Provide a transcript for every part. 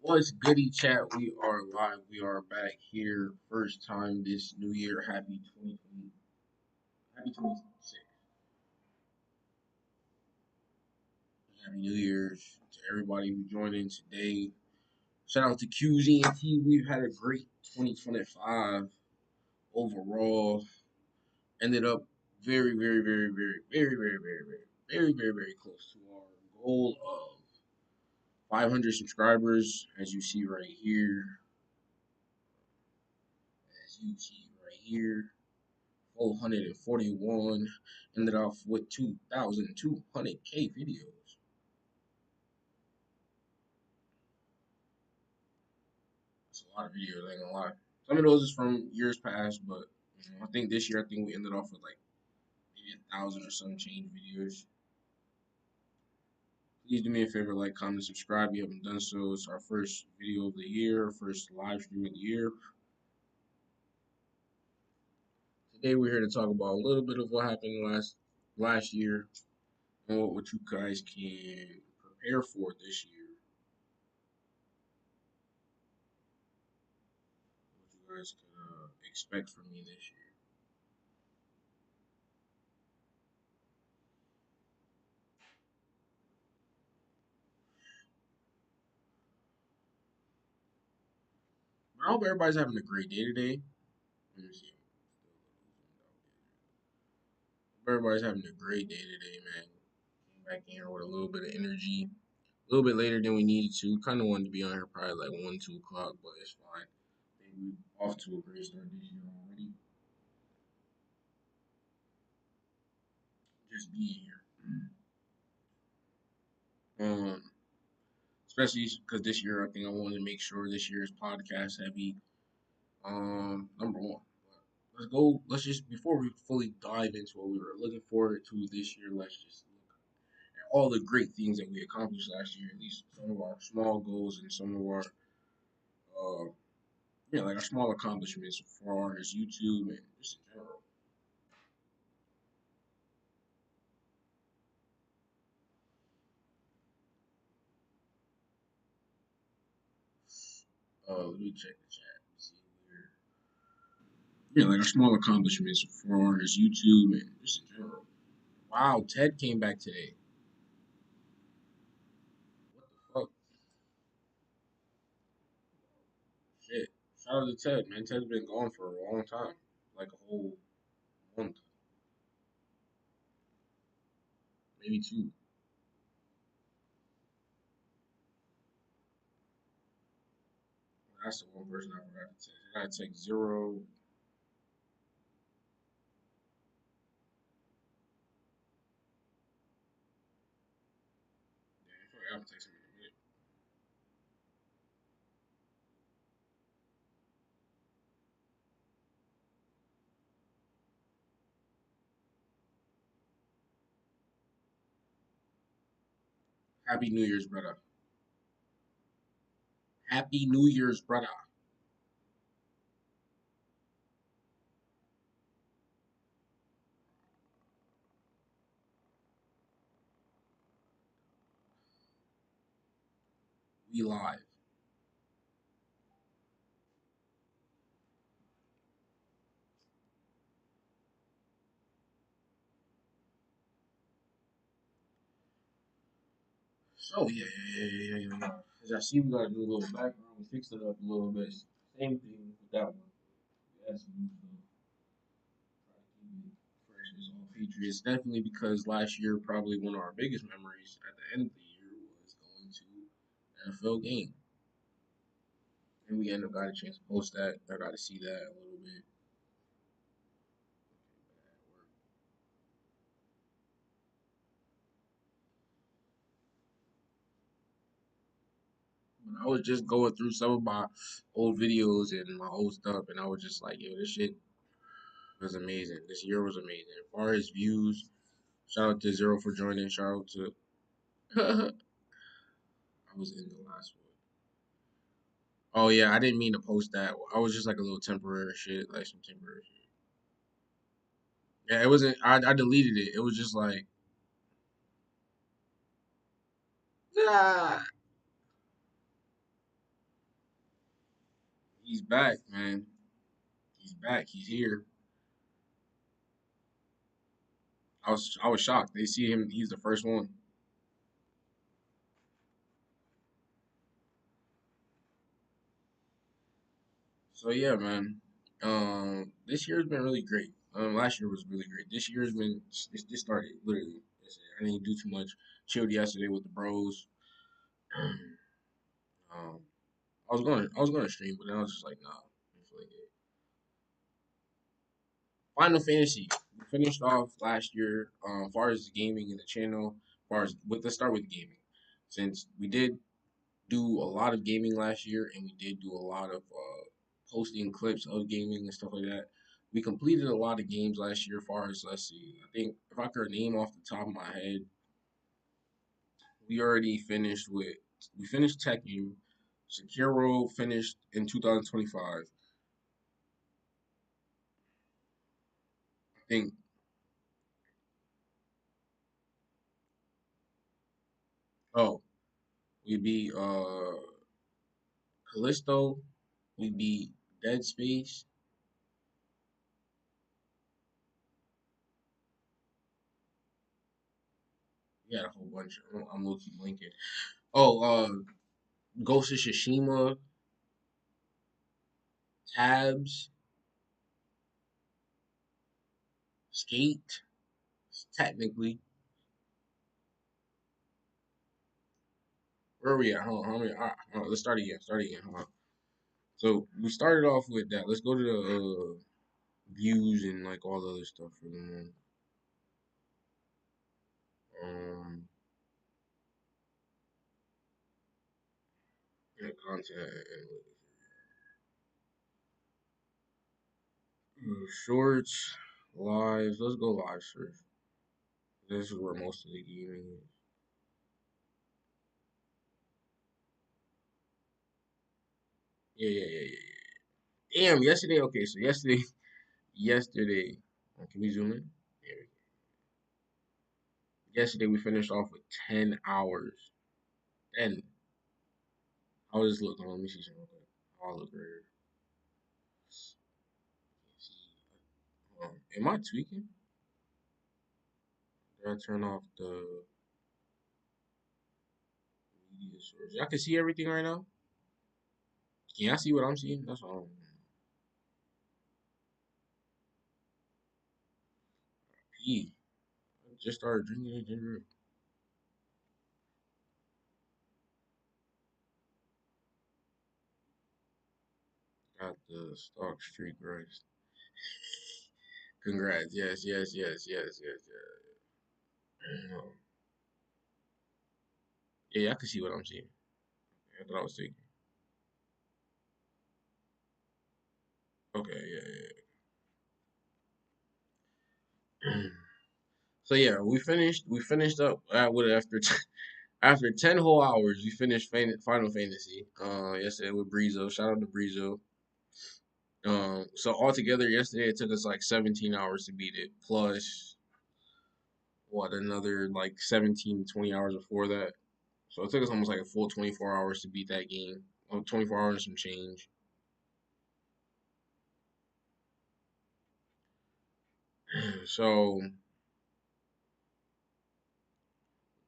What's goody chat? We are live. We are back here. First time this new year. Happy 2020. Happy 2026. Happy New Year's to everybody who joined in today. Shout out to QZNT. We've had a great 2025 overall. Ended up very close to our goal of 500 subscribers, as you see right here. As you see right here. 441, ended off with 2,200K videos. That's a lot of videos, I ain't gonna lie. Some of those is from years past, but I think this year, we ended off with like maybe 1,000 or some change videos. Please do me a favor, like, comment, subscribe. If you haven't done so, it's our first video of the year, first live stream of the year. Today we're here to talk about a little bit of what happened last year and what you guys can prepare for this year. What you guys can expect from me this year. I hope everybody's having a great day today. Let me see. Everybody's having a great day today, man. Came back in here with a little bit of energy. A little bit later than we needed to. Kind of wanted to be on here probably like 1, 2 o'clock, but it's fine. I think we're off to a great start this year already. Just being here. Especially because this year, I think I wanted to make sure this year's podcast heavy. Number one. Let's go. Let's just, before we fully dive into what we were looking forward to this year, let's just look at all the great things that we accomplished last year. At least some of our small goals and some of our, like our small accomplishments as far as YouTube and just in general. Let me check the chat. See here. Like our small accomplishments as far as YouTube and just in general. Wow, Ted came back today. What the fuck? Shit. Shout out to Ted, man. Ted's been gone for a long time, like a whole month, maybe 2. That's the one person I forgot to take. I gotta take 0. Yeah, I forgot to take some in a minute. Happy New Year's, brother. Happy New Year's, brother. We live. So yeah. As I see, we got a new little background. We fixed it up a little bit. Same thing with that one. We had some new stuff. Try to keep it fresh as all Patriots. Definitely because last year, probably one of our biggest memories at the end of the year was going to NFL game. And we ended up got a chance to post that. I got to see that a little bit. But I was just going through some of my old videos and my old stuff, and I was just like, yo, this shit was amazing. This year was amazing. As far as views, Shout out to Zero for joining. Shout out to I was in the last one. Oh yeah, I didn't mean to post that. I was just like a little temporary shit, like some temporary shit. Yeah, it wasn't. I deleted it. It was just like, ah, he's back, man. He's back. He's here. I was shocked. They see him. He's the first one. So yeah, man. This year's been really great. Last year was really great. This year's been. This started literally yesterday. I didn't do too much. Chilled yesterday with the bros. Um, I was going to stream, but then I was just like, nah, I don't feel like it. Final Fantasy. We finished off last year. As far as the gaming in the channel, as far as let's start with gaming, since we did do a lot of gaming last year, and we did do a lot of posting clips of gaming and stuff like that. We completed a lot of games last year. As far as let's see, I think if I could name off the top of my head, we already finished with we finished Tekken. Sekiro finished in 2025. I think. Oh, we beat Callisto. We beat Dead Space. We had a whole bunch. I'm low key blinking. Oh, Ghost of Tsushima, Tabs, Skate. Technically, where are we at? Hold on, let's start again. Start again. Hold on. So we started off with that. Let's go to the views and like all the other stuff for the month. Um, yeah, content and shorts, lives. Let's go live first. This is where most of the gaming is. Yeah, yeah, yeah, yeah. Damn, yesterday. Okay, so yesterday. Can we zoom in? There we go. Yesterday we finished off with 10 hours. 10. How does this look? Hold on, let me see something. Okay. How I look right here. Can't see. Am I tweaking? Did I turn off the media source? Y'all can see everything right now. Can y'all see what I'm seeing? That's all. P. I just started drinking it. Ginger. Got the stock streak right. Congrats. Yes, yes, yes, yes, yes, yes. Yeah, I can see what I'm seeing. I thought I was thinking. Okay, yeah, yeah. So yeah, We finished up with after 10 whole hours. We finished Final Fantasy. Yesterday with Breezo. Shout out to Breezo. So altogether yesterday it took us like 17 hours to beat it. Plus what another like 17 20 hours before that. So it took us almost like a full 24 hours to beat that game. 24 hours and some change. So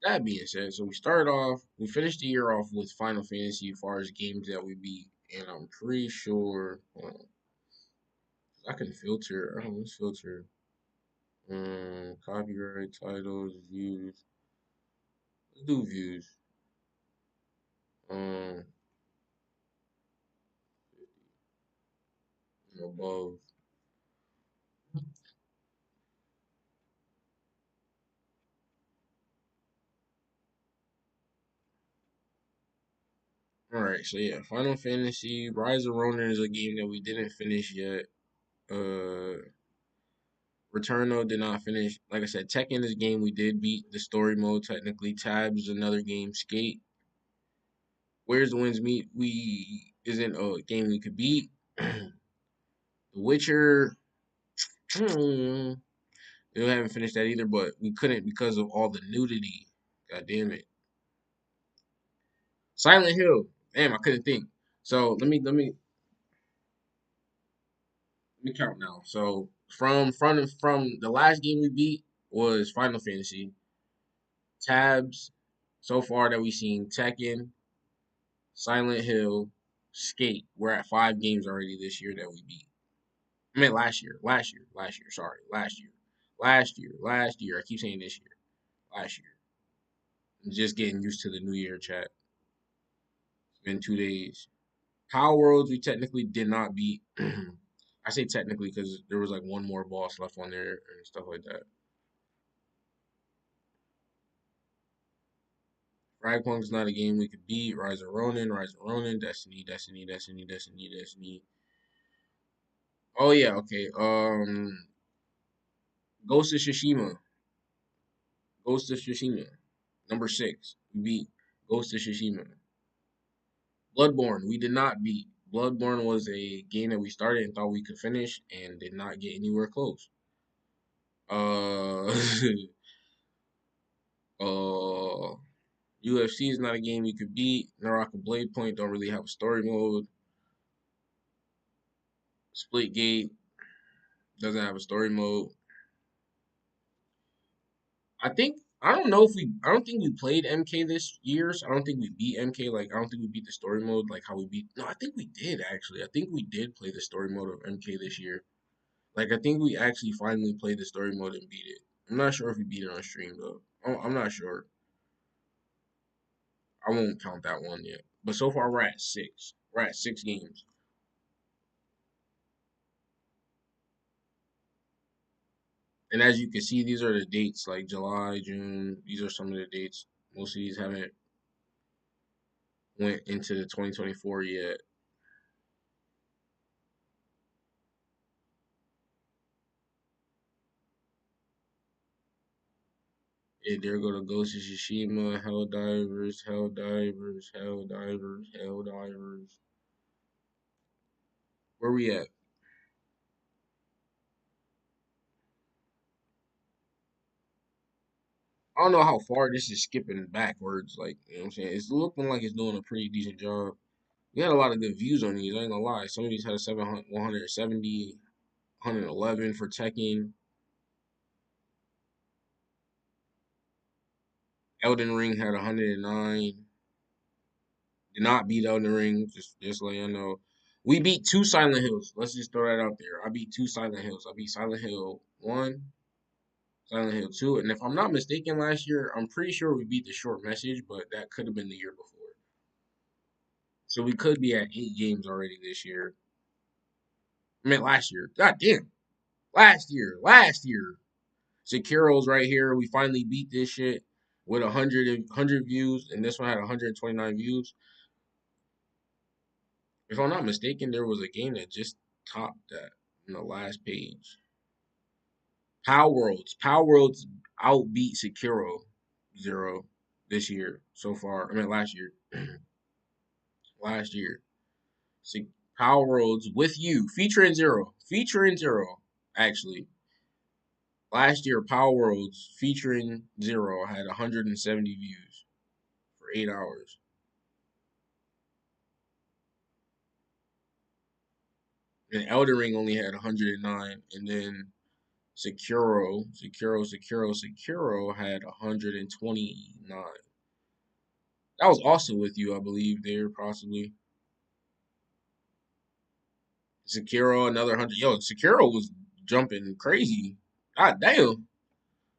that being said, so we finished the year off with Final Fantasy as far as games that we beat, and I'm pretty sure I can filter. Let's filter. Copyright titles, views. Let's do views. Um, above. All right, so yeah, Final Fantasy Rise of Ronin is a game that we didn't finish yet. Uh, Returnal did not finish. Like I said, Tekken is a game we did beat the story mode technically. Tabs is another game. Skate, Where's the Winds Meet, we isn't a game we could beat. The Witcher, we haven't finished that either, but we couldn't because of all the nudity. God damn it. Silent Hill. Damn, I couldn't think. So let me count now. So from the last game we beat was Final Fantasy. Tabs so far that we've seen Tekken, Silent Hill, Skate. We're at 5 games already this year that we beat. I mean last year. Sorry, last year. I keep saying this year. Last year. I'm just getting used to the new year chat. It's been 2 days. Power Worlds we technically did not beat. I say technically because there was like one more boss left on there and stuff like that. Fragpunk's not a game we could beat. Rise of Ronin, Destiny. Oh yeah, okay. Ghost of Tsushima. Ghost of Tsushima. Number 6. We beat Ghost of Tsushima. Bloodborne, we did not beat. Bloodborne was a game that we started and thought we could finish and did not get anywhere close. Uh UFC is not a game you could beat. Naraka Blade Point don't really have a story mode. Splitgate doesn't have a story mode. I don't think we played MK this year, so I don't think we beat MK. Like I don't think we beat the story mode like how we beat. No, I think we did actually. I think we did play the story mode of MK this year. Like I think we actually finally played the story mode and beat it. I'm not sure if we beat it on stream though. I'm not sure. I won't count that one yet. But so far we're at 6. We're at 6 games. And as you can see, these are the dates like July, June. These are some of the dates. Most of these haven't went into the 2024 yet. Yeah, there go to Ghost of Tsushima, Helldivers. Where we at? I don't know how far this is skipping backwards. Like, you know what I'm saying? It's looking like it's doing a pretty decent job. We had a lot of good views on these. I ain't gonna lie. Some of these had a 700, 170, 111 for Tekken. Elden Ring had 109. Did not beat Elden Ring. Just let you know. We beat 2 Silent Hills. Let's just throw that out there. I beat 2 Silent Hills. I beat Silent Hill 1, Silent Hill 2. And if I'm not mistaken, last year, I'm pretty sure we beat the short message, but that could have been the year before. So we could be at 8 games already this year. I mean, last year. God damn. Last year. Sekiro's right here. We finally beat this shit with 100 views, and this one had 129 views. If I'm not mistaken, there was a game that just topped that on the last page. Power Worlds. Power Worlds outbeat Sekiro 0 this year so far. I mean, last year. Last year. Se- Power Worlds with you, featuring Zero. Featuring Zero, actually. Last year, Power Worlds featuring Zero had 170 views for 8 hours. And Elden Ring only had 109. And then Sekiro had 129. That was also with you, I believe, there, possibly. Sekiro, another 100. Yo, Sekiro was jumping crazy. God damn.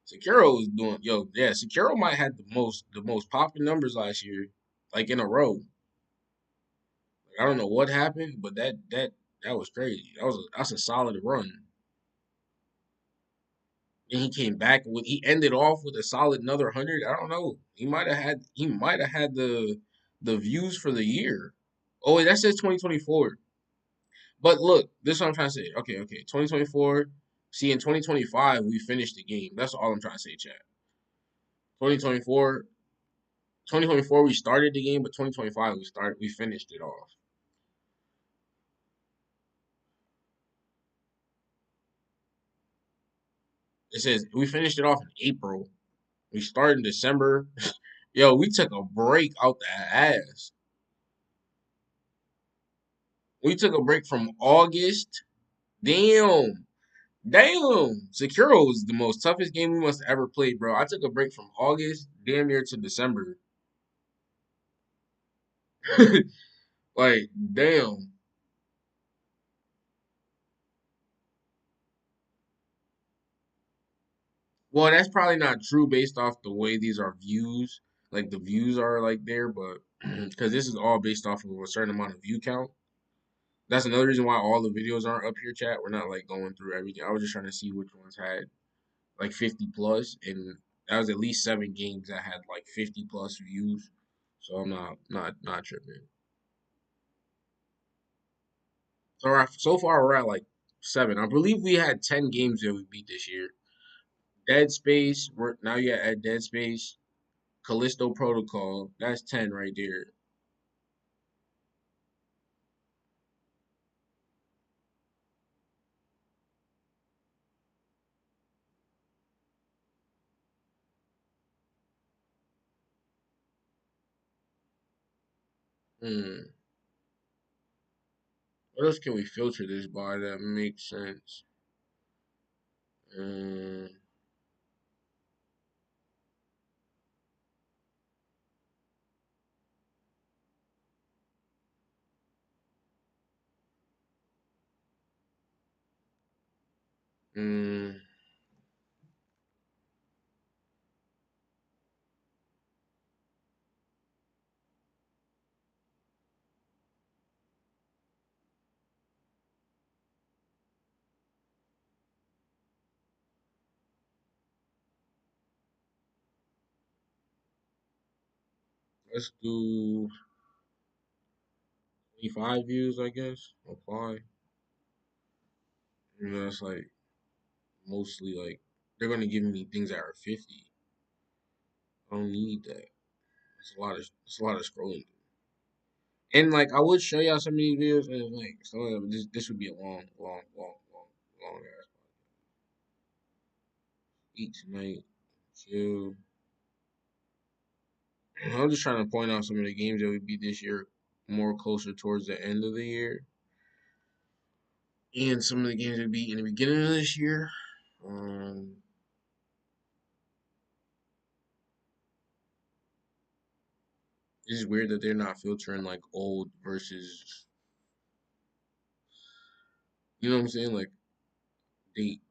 Sekiro was doing, yo, yeah, Sekiro might have the most popping numbers last year, like in a row. Like, I don't know what happened, but that was crazy. That's a solid run. And he came back with he ended off with a solid another 100. I don't know. He might have had the views for the year. Oh, wait, that says 2024. But look, this is what I'm trying to say. Okay, 2024. See, in 2025, we finished the game. That's all I'm trying to say, chat. 2024, 2024, we started the game, but 2025, we finished it off. It says we finished it off in April. We started in December. Yo, we took a break out the ass. We took a break from August. Damn. Damn. Sekiro was the most toughest game we must have ever played, bro. I took a break from August damn near to December. Like, damn. Well, that's probably not true based off the way these are views. Like the views are like there, but because this is all based off of a certain amount of view count. That's another reason why all the videos aren't up here, chat. We're not like going through everything. I was just trying to see which ones had like 50 plus, and that was at least 7 games that had like 50 plus views. So I'm not tripping. So far we're at like 7. I believe we had 10 games that we beat this year. Dead Space. We're now you at Dead Space. Callisto Protocol. That's 10 right there. Hmm. What else can we filter this by that makes sense? Hmm. Hmm. Let's do 25 views, I guess. Apply. You know, it's like mostly like they're gonna give me things that are 50. I don't need that. It's a lot of scrolling. And like I would show y'all some of these videos and like some of them, this would be a long ass. Eat tonight, chill. I'm just trying to point out some of the games that we beat this year more closer towards the end of the year. And some of the games we beat in the beginning of this year. Um it's just weird that they're not filtering like old versus you know what I'm saying? Like date.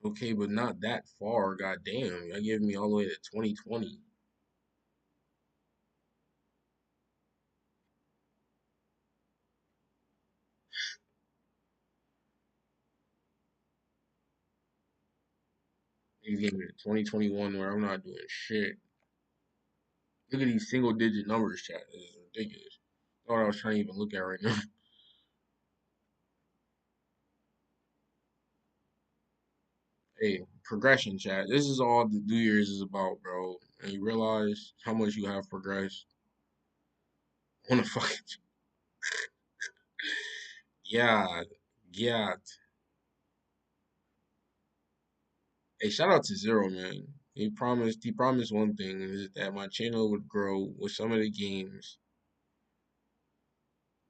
Okay, but not that far. Goddamn, y'all giving me all the way to 2020. You gave me to 2021 where I'm not doing shit. Look at these single digit numbers, chat. This is ridiculous. That's what I was trying to even look at right now. Hey, progression, chat. This is all the New Year's is about, bro. And you realize how much you have progressed. I wanna fucking yeah, yeah. Hey, shout out to Zero, man. He promised one thing is that my channel would grow with some of the games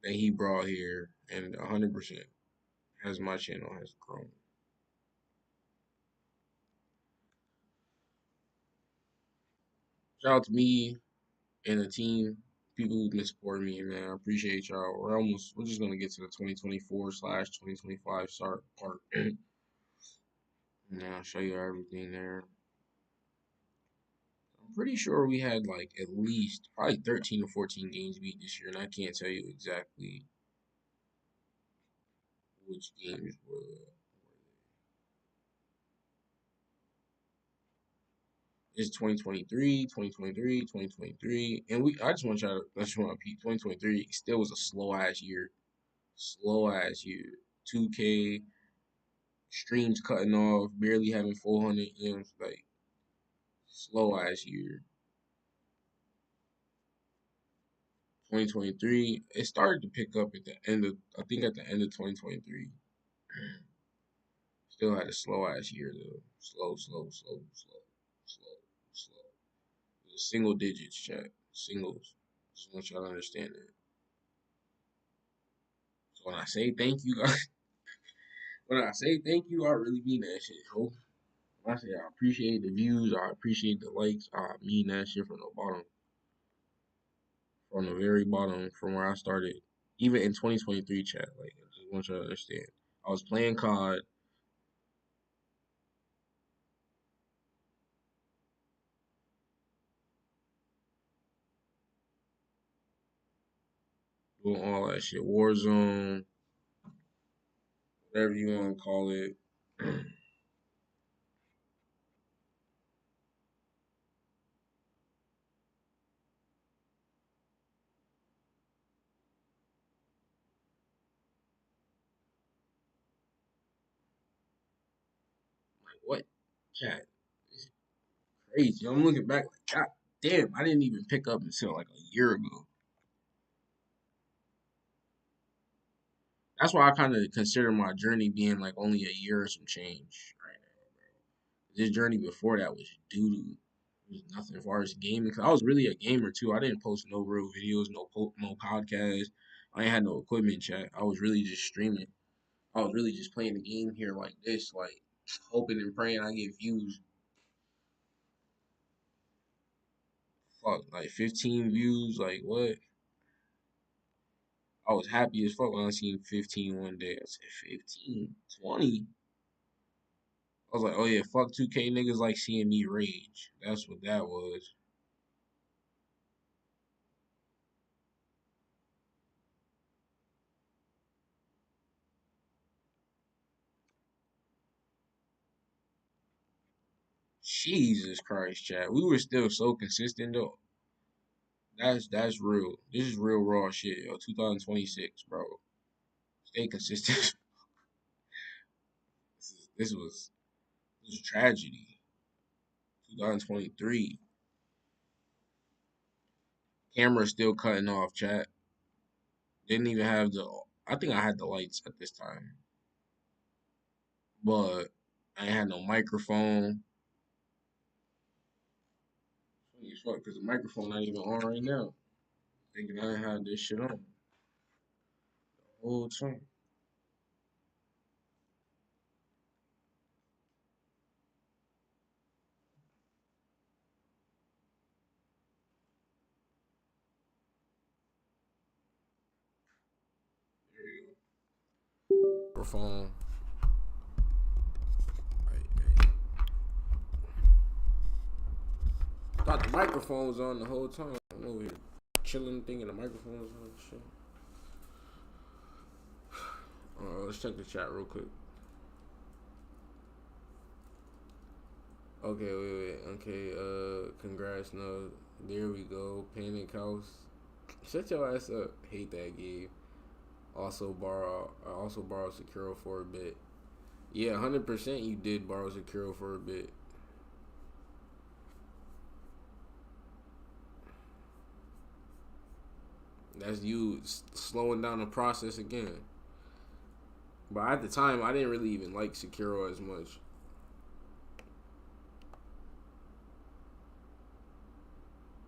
that he brought here, and 100% as my channel has grown. Shout out to me and the team, people who've been supporting me, man. I appreciate y'all. We're just gonna get to the 2024/2025 start part. And I'll show you everything there. I'm pretty sure we had like at least probably 13 or 14 games beat this year, and I can't tell you exactly which games were. It's 2023, 2023, 2023, and I just want y'all to let you know, Pete. 2023 still was a slow ass year, slow ass year. 2K streams cutting off, barely having 400 M's, like slow ass year. 2023, it started to pick up at the end of, I think at the end of 2023. Still had a slow ass year though. Slow, slow, slow, slow, slow, slow. It was single digits, chat. Singles. Just want y'all to understand that. So when I say thank you, when I say thank you, I really mean that shit, ho. When I say I appreciate the views, I appreciate the likes, I mean that shit from the bottom, from the very bottom, from where I started. Even in 2023 chat, like I just want you to understand. I was playing COD, doing all that shit, Warzone, whatever you want to call it. Like what? Chat. It's crazy. I'm looking back like, God damn, I didn't even pick up until like a year ago. That's why I kind of consider my journey being like only a year or some change right now. This journey before that was doo doo. It was nothing as far as gaming. Cause I was really a gamer too. I didn't post no real videos, no podcasts. I ain't had no equipment chat. I was really just streaming. I was really just playing the game here like this, like hoping and praying I get views. Fuck, like 15 views, like what? I was happy as fuck when I seen 15 one day. I said 15, 20. I was like, oh yeah, fuck 2K niggas like seeing me rage. That's what that was. Jesus Christ, chat. We were still so consistent though. That's real. This is real raw shit, yo. 2026, bro. Stay consistent. This was tragedy. 2023. Camera still cutting off, chat. Didn't even have the. I think I had the lights at this time, but I ain't had no microphone. Funny as fuck, because the microphone not even on right now. Thinking I ain't had this shit on the whole time. There you go. Microphone. Right. Thought the microphone was on the whole time. I'm over here chilling, thinking the microphone was on. Shit. Let's check the chat real quick. Okay, wait. Okay, congrats. No, there we go. Panic House. Shut your ass up. Hate that game. I also borrowed Sekiro for a bit. Yeah, 100% you did borrow Sekiro for a bit. That's you slowing down the process again. But at the time, I didn't really even like Sekiro as much.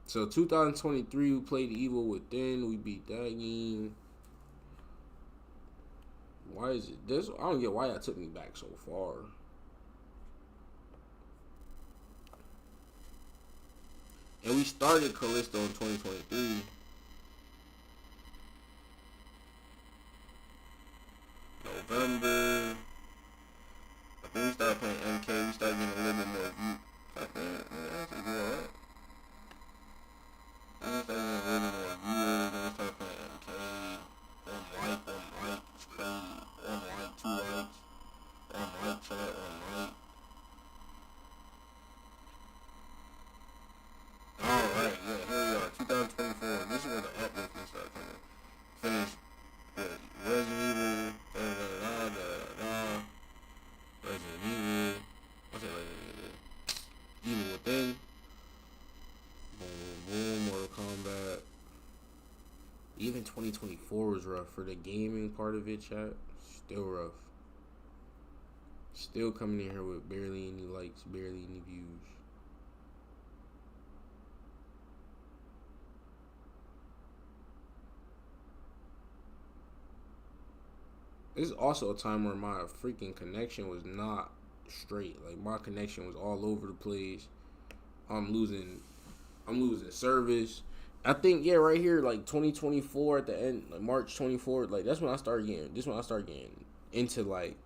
So 2023, we played Evil Within. We beat that game. Why is it this? I don't get why that took me back so far. And we started Callisto in 2023. November. I think we started playing MK. We started getting a little bit more view. I think we actually did alright. Then we started getting a little bit more viewers. Then we started playing MK. One like, it's crazy. One like, two likes. One like, chat, one like. 2024 was rough for the gaming part of it, chat. Still rough. Still coming in here with barely any likes, barely any views. This is also a time where my freaking connection was not straight. Like my connection was all over the place. I'm losing service. I think right here, like 2024 at the end, like March 24th, like that's when I started getting. This when I started getting into like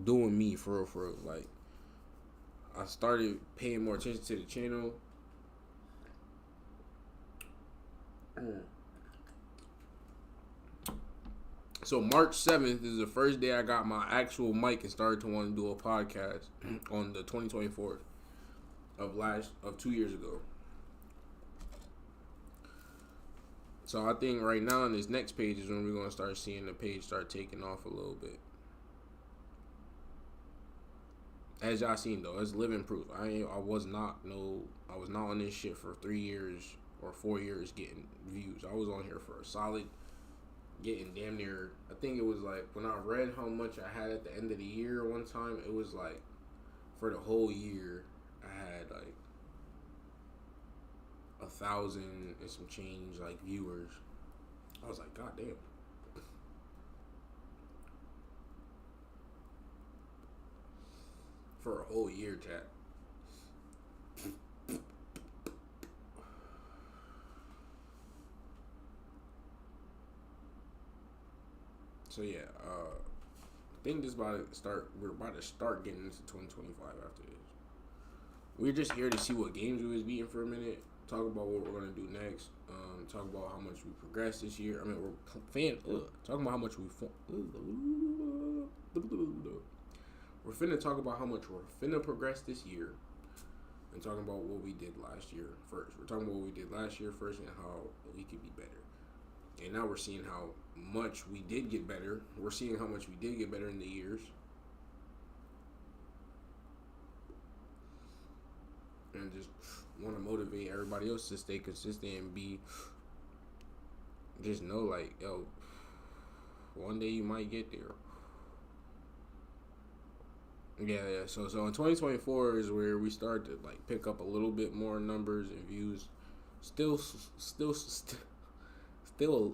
doing me for real. Like I started paying more attention to the channel. So March 7th is the first day I got my actual mic and started to want to do a podcast on the 2024th of 2 years ago. So I think right now on this next page is when we're gonna start seeing the page start taking off a little bit. As y'all seen though, it's living proof. I was not on this shit for 3 years or 4 years getting views. I was on here for a solid, getting damn near. I think it was like when I read how much I had at the end of the year one time, it was like for the whole year I had like 1,000 and some change like viewers. I was like, God damn. For a whole year, chat. So yeah, I think this about to start. We're about to start getting into 2025 after this. We're just here to see what games we was beating for a minute. Talk about what we're gonna do next. Talk about how much we progressed this year. I mean, talking about how much we're finna talk about how much we're finna progress this year, and talking about what we did last year first. We're talking about what we did last year first and how we could be better. And now we're seeing how much we did get better. We're seeing how much we did get better in the years. And just want to motivate everybody else to stay consistent and just know like, yo, one day you might get there. Yeah. So in 2024 is where we start to like pick up a little bit more numbers and views. Still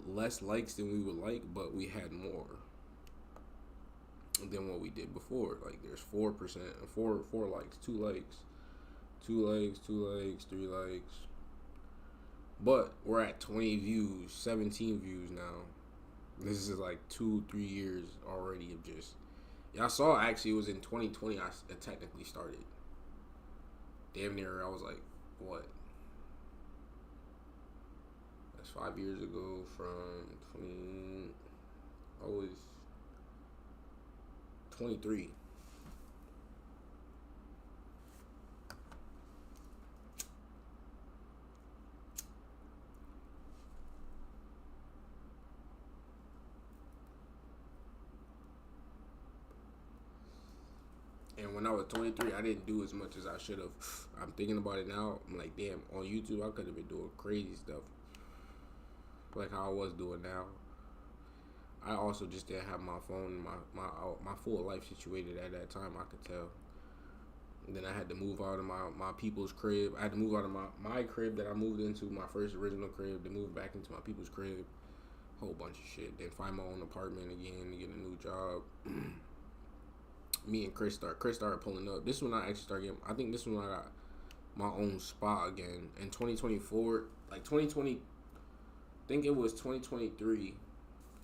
less likes than we would like, but we had more than what we did before. Like there's 4%, four likes, 2 likes, 2 likes, 2 likes, 3 likes. But we're at 20 views, 17 views now. This is like 2-3 years already of just. Y'all saw actually it was in 2020 I technically started. Damn near I was like, what? That's 5 years ago from 23. And when I was 23, I didn't do as much as I should have. I'm thinking about it now. I'm like, damn, on YouTube, I could have been doing crazy stuff. Like how I was doing now. I also just didn't have my phone, my full life situated at that time, I could tell. And then I had to move out of my people's crib. I had to move out of my crib that I moved into, my first original crib, to move back into my people's crib. Whole bunch of shit. Then find my own apartment again to get a new job. Me and Chris started pulling up. This is when I actually started getting, I think this is when I got my own spot again. In 2024, like 2020, I think it was 2023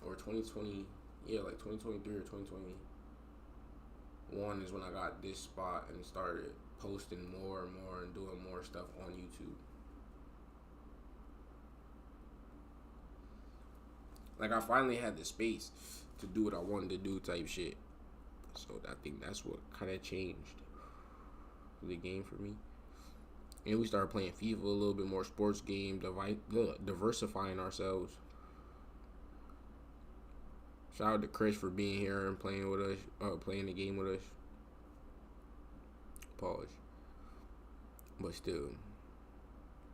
or 2020, like 2023 or 2021 is when I got this spot and started posting more and more and doing more stuff on YouTube. Like I finally had the space to do what I wanted to do type shit. So I think that's what kind of changed the game for me. And we started playing FIFA a little bit more, sports game, diversifying ourselves. Shout out to Chris for being here and playing with us, playing the game with us. Pause. But still,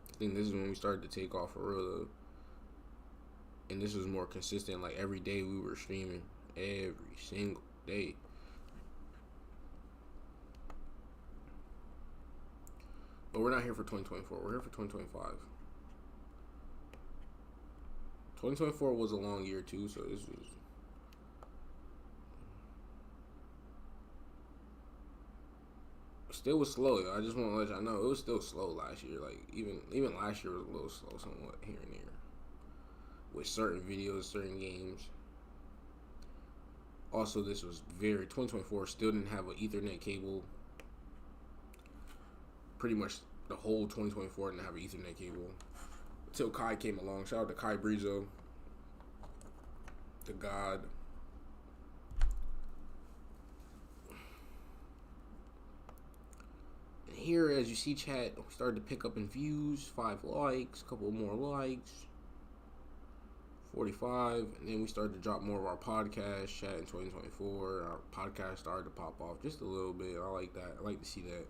I think this is when we started to take off for real though. and this was more consistent. Like every day we were streaming, every single day. But we're not here for 2024. We're here for 2025. 2024 was a long year too, so this was. Still was slow. I just want to let y'all know it was still slow last year. Like even last year was a little slow, somewhat here and there, with certain videos, certain games. Also, this was very 2024. Still didn't have an Ethernet cable. Pretty much the whole 2024 didn't have an Ethernet cable until Kai came along. Shout out to Kai Brizo, the God. Here, as you see, chat, we started to pick up in views, 5 likes, a couple more likes, 45, and then we started to drop more of our podcast chat in 2024. Our podcast started to pop off just a little bit. I like that. I like to see that.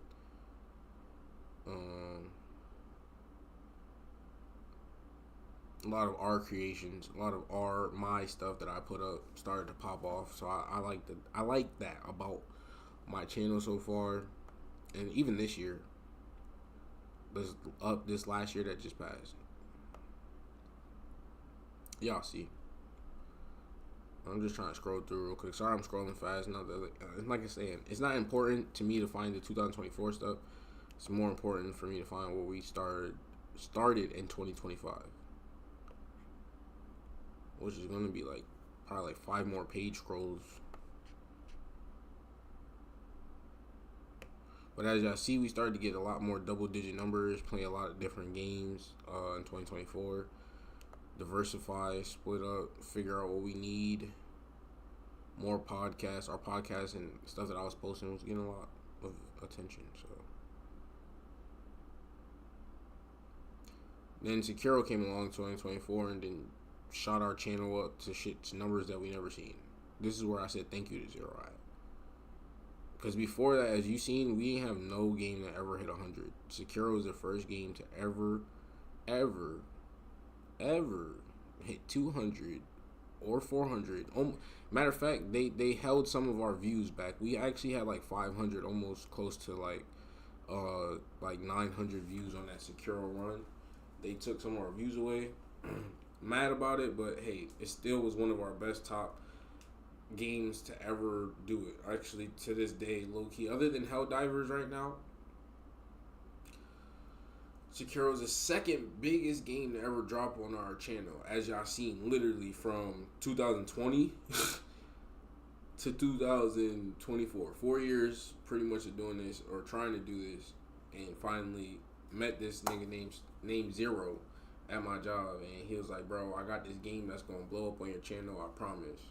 A lot of our creations, a lot of my stuff that I put up started to pop off. So I like that about my channel so far. And even this year, this last year that just passed, y'all see. I'm just trying to scroll through real quick. Sorry, I'm scrolling fast. Not that, like I was saying, it's not important to me to find the 2024 stuff. It's more important for me to find what we started in 2025, which is going to be like probably like 5 more page scrolls. But as y'all see, we started to get a lot more double-digit numbers, play a lot of different games in 2024. Diversify, split up, figure out what we need. More podcasts. Our podcasts and stuff that I was posting was getting a lot of attention. So then Sekiro came along in 2024 and then shot our channel up to numbers that we never seen. This is where I said thank you to Zero Eye. Because before that, as you've seen, we have no game that ever hit 100. Sekiro was the first game to ever hit 200 or 400. Matter of fact, they held some of our views back. We actually had like 500, almost close to like 900 views on that Sekiro run. They took some of our views away. Mad about it, but hey, it still was one of our best top games to ever do it. Actually, to this day, low-key, other than Helldivers right now, Sekiro is the second biggest game to ever drop on our channel. As y'all seen, literally from 2020 to 2024. 4 years pretty much of doing this, or trying to do this, and finally met this nigga named Zero at my job, and he was like, bro, I got this game that's gonna blow up on your channel, I promise.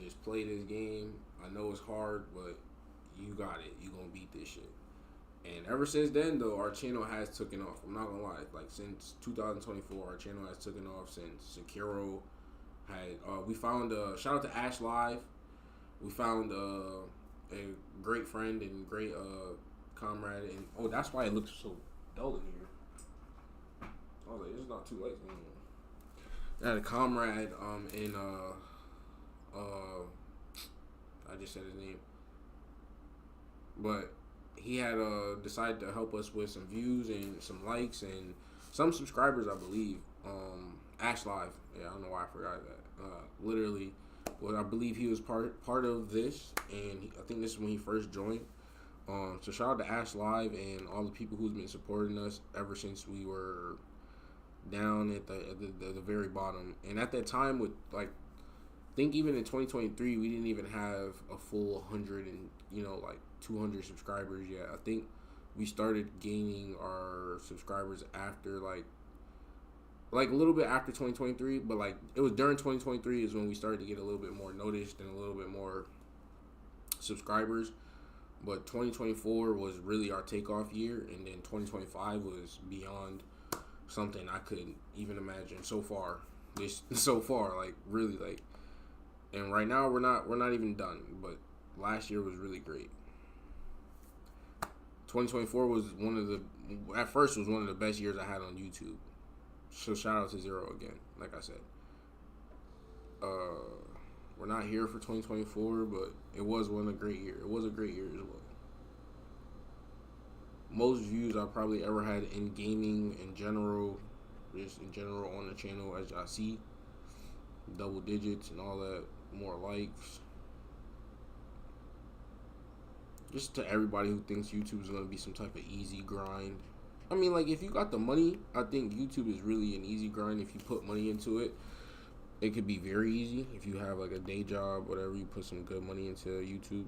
Just play this game. I know it's hard, but you got it. You gonna beat this shit. And ever since then, though, our channel has taken off. I'm not gonna lie. Like since 2024, our channel has taken off. Since Sekiro had, we found shout out to Ash Live. We found a great friend and great comrade. And that's why it looks so dull in here. I was like, it's not too late anymore. I had a comrade in I just said his name, but he had decided to help us with some views and some likes and some subscribers, I believe. Ash Live, yeah, I don't know why I forgot that. Literally, well, I believe he was part of this, and I think this is when he first joined. So shout out to Ash Live and all the people who's been supporting us ever since we were down at the very bottom. And at that time, with like, I think even in 2023, we didn't even have a full 100 and 200 subscribers yet. I think we started gaining our subscribers after like a little bit after 2023, but like it was during 2023 is when we started to get a little bit more noticed and a little bit more subscribers. But 2024 was really our takeoff year, and then 2025 was beyond something I couldn't even imagine so far. Like really, like, and right now we're not even done. But last year was really great. 2024 was one of the best years I had on YouTube. So shout out to Zero again, like I said. not here for 2024, but it was a great year. It was a great year as well. Most views I probably ever had in gaming in general, just in general on the channel, as y'all see, double digits and all that, more likes. Just to everybody who thinks YouTube is gonna be some type of easy grind. I mean, like, if you got the money, I think YouTube is really an easy grind. If you put money into it, it could be very easy. If you have like a day job, whatever, you put some good money into YouTube,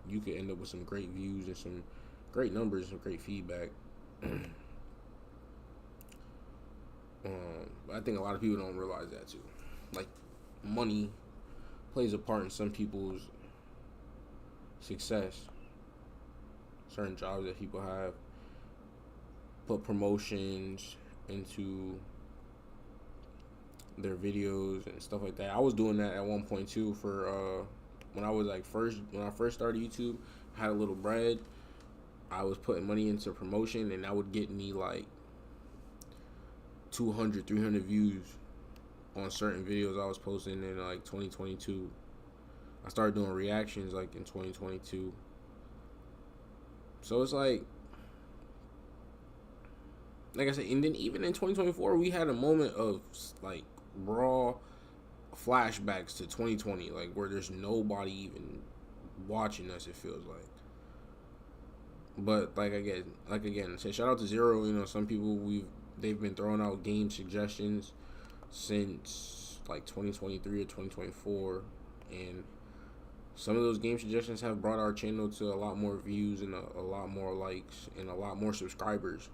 you could end up with some great views and some great numbers and great feedback. I think a lot of people don't realize that too. Like, money plays a part in some people's success. Certain jobs that people have, put promotions into their videos and stuff like that. I was doing that at one point too. For when I first started YouTube, I had a little bread. I was putting money into promotion, and that would get me like 200, 300 views on certain videos I was posting in like 2022. I started doing reactions like in 2022. So it's like I said, and then even in 2024, we had a moment of like raw flashbacks to 2020, like where there's nobody even watching us. It feels like, but like again, say shout out to Zero. You know, some people they've been throwing out game suggestions since like 2023 or 2024, and some of those game suggestions have brought our channel to a lot more views and a lot more likes and a lot more subscribers.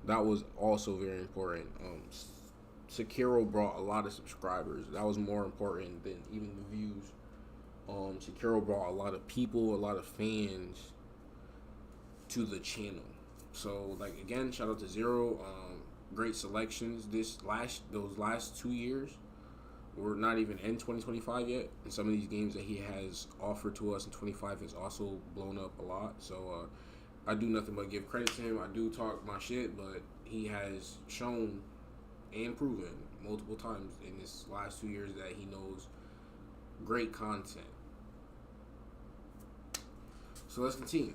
That was also very important. Sekiro brought a lot of subscribers. That was more important than even the views. Sekiro brought a lot of people, a lot of fans to the channel. So, like, again, shout out to Zero. Great selections. Those last 2 years. We're not even in 2025 yet, and some of these games that he has offered to us in 25 has also blown up a lot. So I do nothing but give credit to him. I do talk my shit, but he has shown and proven multiple times in this last 2 years that he knows great content. So let's continue.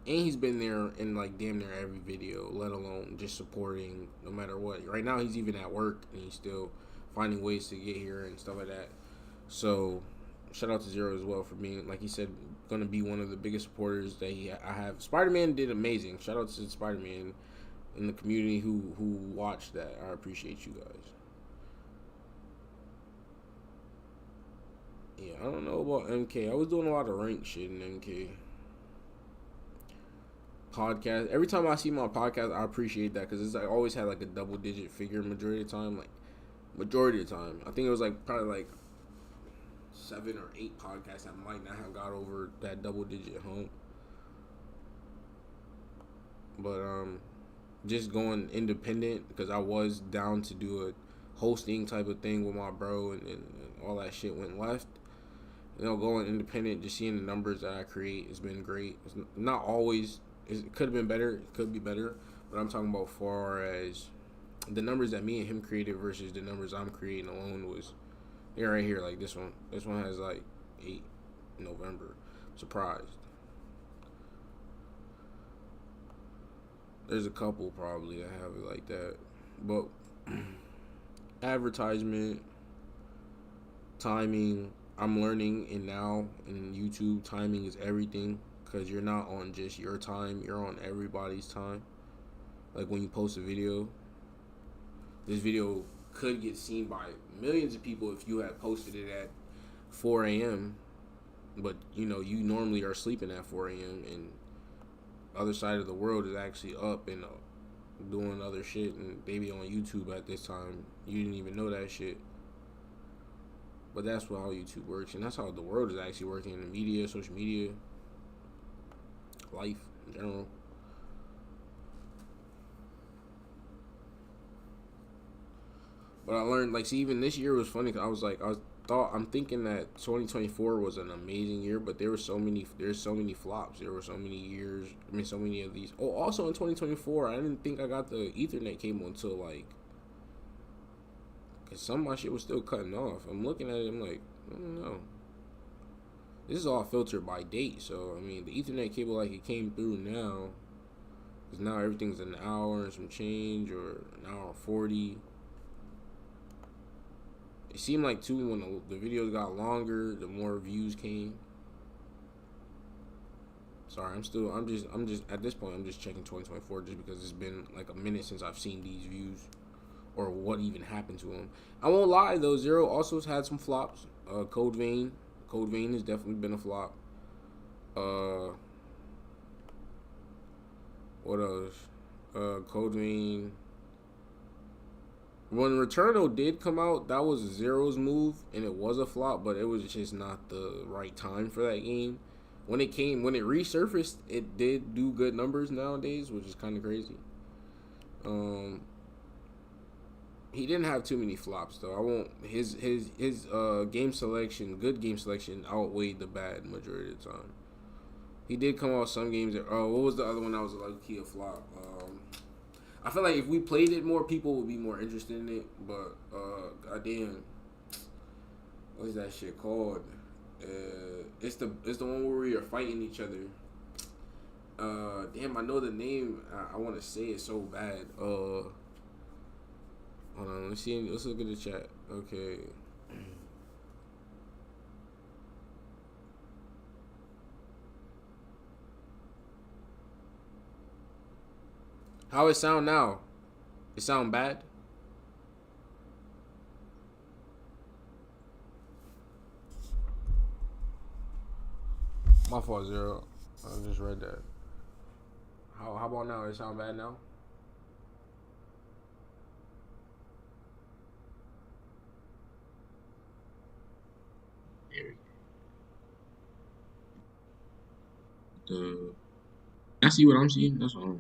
And he's been there in like damn near every video, let alone just supporting no matter what. Right now he's even at work and he's still finding ways to get here and stuff like that. So shout out to Zero as well for being, like he said, going to be one of the biggest supporters that I have. Spider-Man did amazing. Shout out to Spider-Man in the community who watched that. I appreciate you guys. Yeah, I don't know about MK. I was doing a lot of rank shit in MK. Podcast. Every time I see my podcast, I appreciate that because I always had like a double-digit figure majority of the time. Like, majority of the time. I think it was like probably like 7 or 8 podcasts that might not have got over that double-digit hump. But just going independent because I was down to do a hosting type of thing with my bro and all that shit went left. You know, going independent, just seeing the numbers that I create has been great. It's not always. It could have been better. It could be better. But I'm talking about far as the numbers that me and him created versus the numbers I'm creating alone was here right here. Like this one. This one has like 8 November. Surprised. There's a couple probably that have it like that. But advertisement, timing, I'm learning, and now in YouTube, timing is everything. Because you're not on just your time, you're on everybody's time. Like when you post a video, this video could get seen by millions of people if you had posted it at 4 a.m. But you know, you normally are sleeping at 4 a.m. and other side of the world is actually up and doing other shit, and they be on YouTube at this time. You didn't even know that shit. But that's how YouTube works, and that's how the world is actually working in the media, social media, life in general. But I learned, like, see, even this year was funny because I was I'm thinking that 2024 was an amazing year, but there's so many flops. There were so many years. I mean, so many of these. Oh, also in 2024, I didn't think I got the Ethernet cable until like, cause some of my shit was still cutting off. I'm looking at it. I'm like, I don't know. This is all filtered by date, so I mean, the Ethernet cable like it came through now, cause now everything's an hour and some change, or an hour and 40. It seemed like too when the videos got longer, the more views came. Sorry, I'm just at this point I'm just checking 2024 just because it's been like a minute since I've seen these views or what even happened to them. I won't lie though, Zero also has had some flops. Code Vein has definitely been a flop. Uh, what else? Code Vein. When Returnal did come out, that was Zero's move, and it was a flop, but it was just not the right time for that game. When it resurfaced, it did do good numbers nowadays, which is kind of crazy. He didn't have too many flops though. I won't. His game selection, good game selection, outweighed the bad majority of the time. He did come out with some games that. Oh, what was the other one that was like key a flop? I feel like if we played it more, people would be more interested in it. But goddamn, what is that shit called? It's the one where we are fighting each other. Damn, I know the name. I want to say it so bad. Hold on, let's see. Let's look at the chat. Okay. How it sound now? It sound bad? My fault, Zero. I just read that. How about now? It sound bad now? I see what I'm seeing. That's all.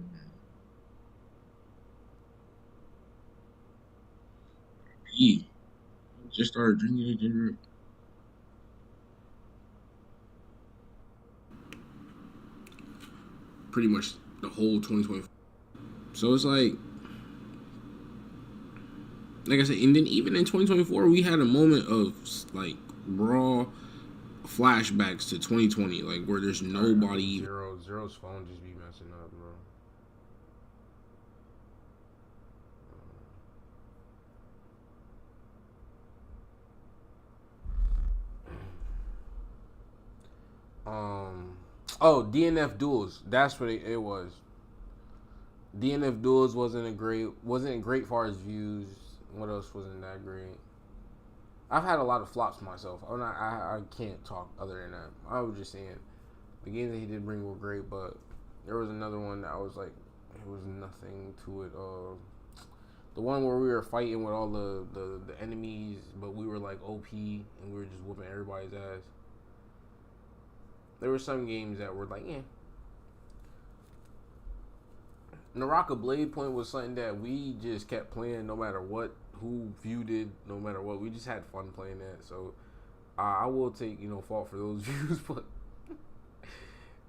He just started drinking it, ginger. Pretty much the whole 2024. So it's like I said, and then even in 2024, we had a moment of like raw flashbacks to 2020, like where there's nobody. Zero's phone just be messing up, bro. Oh, DNF duels. That's what it was. DNF duels wasn't great far as views. What else wasn't that great? I've had a lot of flops myself. I can't talk other than that. I was just saying the games that he did bring were great, but there was another one that I was like, it was nothing to it. The one where we were fighting with all the enemies, but we were like OP and we were just whooping everybody's ass. There were some games that were like, Naraka Blade Point was something that we just kept playing no matter what, who viewed it, no matter what. We just had fun playing that. So I will take, fault for those views, but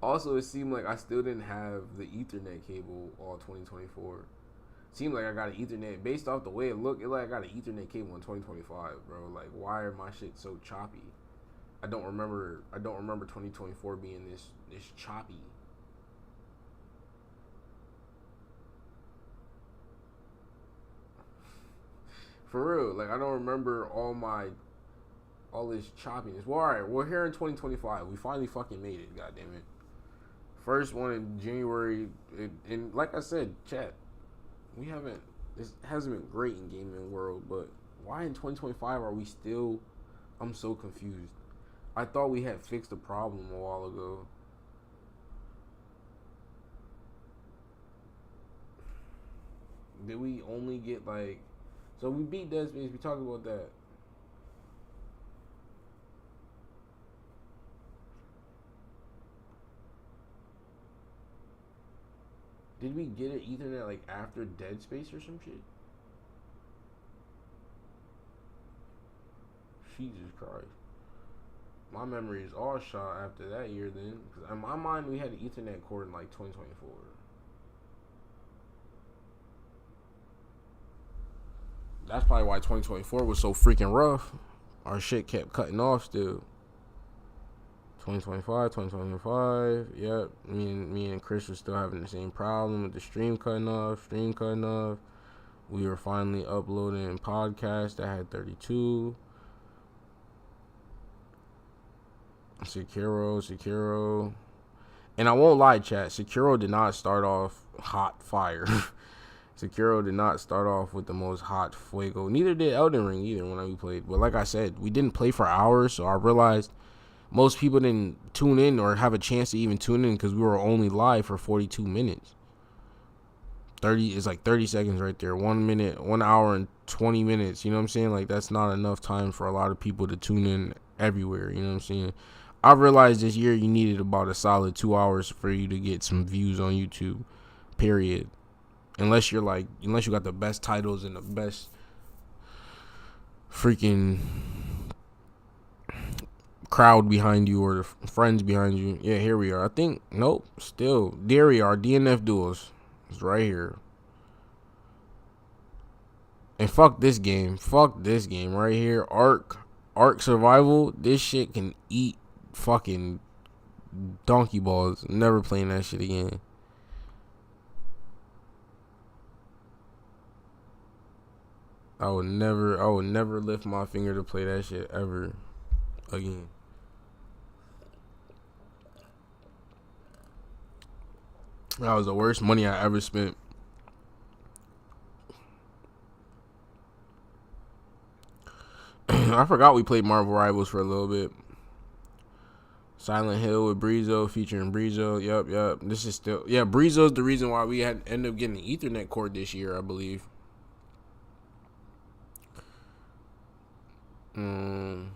also it seemed like I still didn't have the Ethernet cable all 2024. Seemed like I got an Ethernet based off the way it looked. It like I got an Ethernet cable in 2025, bro. Like, why are my shit so choppy? I don't remember 2024 being this choppy. For real, like I don't remember all this choppiness. Well, alright, we're here in 2025. We finally fucking made it, goddammit. First one in January, and like I said, chat, this hasn't been great in gaming world, but why in 2025 are we still, I'm so confused. I thought we had fixed the problem a while ago. Did we only get like, so we beat Dead Space, we talked about that. Did we get an Ethernet like after Dead Space or some shit? Jesus Christ. My memory is all shot after that year then. Because in my mind, we had an Ethernet cord in like 2024. That's probably why 2024 was so freaking rough. Our shit kept cutting off still. 2025. Yep. Me and Chris were still having the same problem with the stream cutting off. We were finally uploading podcasts that had 32. Sekiro. And I won't lie, chat. Sekiro did not start off hot fire. Sekiro did not start off with the most hot fuego. Neither did Elden Ring either when we played. But like I said, we didn't play for hours, so I realized most people didn't tune in or have a chance to even tune in because we were only live for 42 minutes. 30 is like 30 seconds right there. 1 minute, 1 hour and 20 minutes. You know what I'm saying? Like, that's not enough time for a lot of people to tune in everywhere. You know what I'm saying? I realized this year you needed about a solid 2 hours for you to get some views on YouTube, period. Unless you got the best titles and the best freaking crowd behind you or the friends behind you. Yeah, here we are. I think, nope, still. There we are. DNF Duels. It's right here. And fuck this game right here. Ark Survival. This shit can eat fucking donkey balls. Never playing that shit again. I would never lift my finger to play that shit ever again. That was the worst money I ever spent. I forgot we played Marvel Rivals for a little bit. Silent Hill with Breezo, featuring Breezo. Yep. This is still... Yeah, Breezo's the reason why we had ended up getting an Ethernet cord this year, I believe. And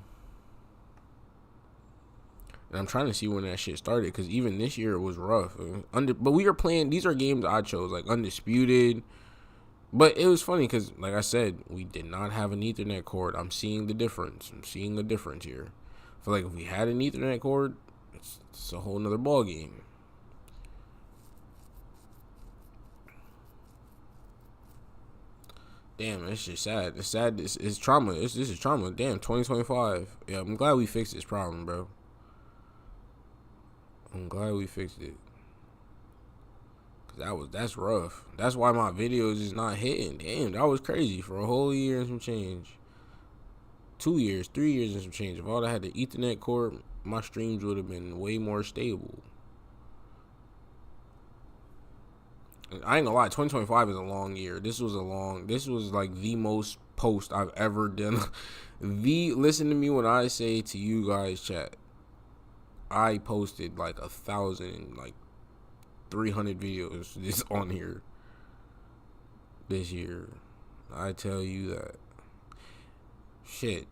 I'm trying to see when that shit started, because even this year it was rough. But we were playing... These are games I chose, like Undisputed. But it was funny because, like I said, we did not have an Ethernet cord. I'm seeing the difference. Here. I feel like if we had an Ethernet cord, it's a whole nother ball game. Damn, it's just sad. It's sad. It's trauma. This is trauma. Damn, 2025. Yeah, I'm glad we fixed this problem, bro. I'm glad we fixed it. That's rough. That's why my videos is not hitting. Damn, that was crazy for a whole year and some change. 2 years, 3 years and some change. If all I had the Ethernet cord, my streams would have been way more stable. And I ain't gonna lie, 2025 is a long year. This was like the most post I've ever done. Listen to me when I say to you guys, chat, I posted like 1,000, like 300 videos just on here this year. I tell you that. Shit.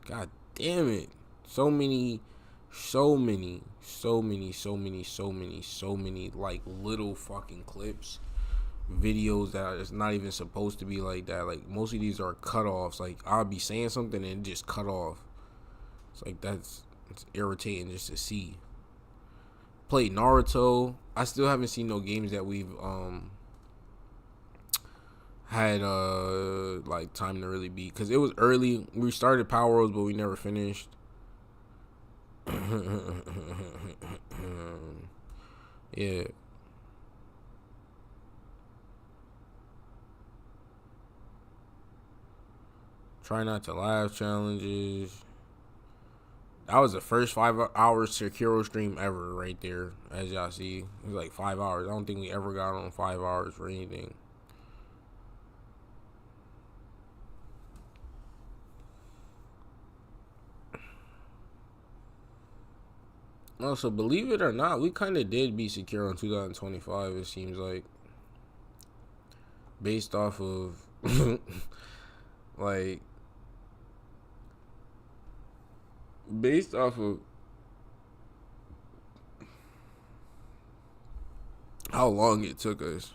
God damn it. So many like little fucking clips, videos that are just not even supposed to be like that. Like most of these are cut offs. Like I'll be saying something and it just cut off. It's like it's irritating just to see. Played Naruto. I still haven't seen no games that we've had like time to really beat, because it was early. We started Power Rose but we never finished. Yeah. Try not to laugh challenges. That was the first 5 hours Sekiro stream ever right there. As y'all see, it was like 5 hours. I don't think we ever got on 5 hours for anything. Also, believe it or not, we kind of did beat Sekiro in 2025, it seems like. Based off of, like, based off of how long it took us.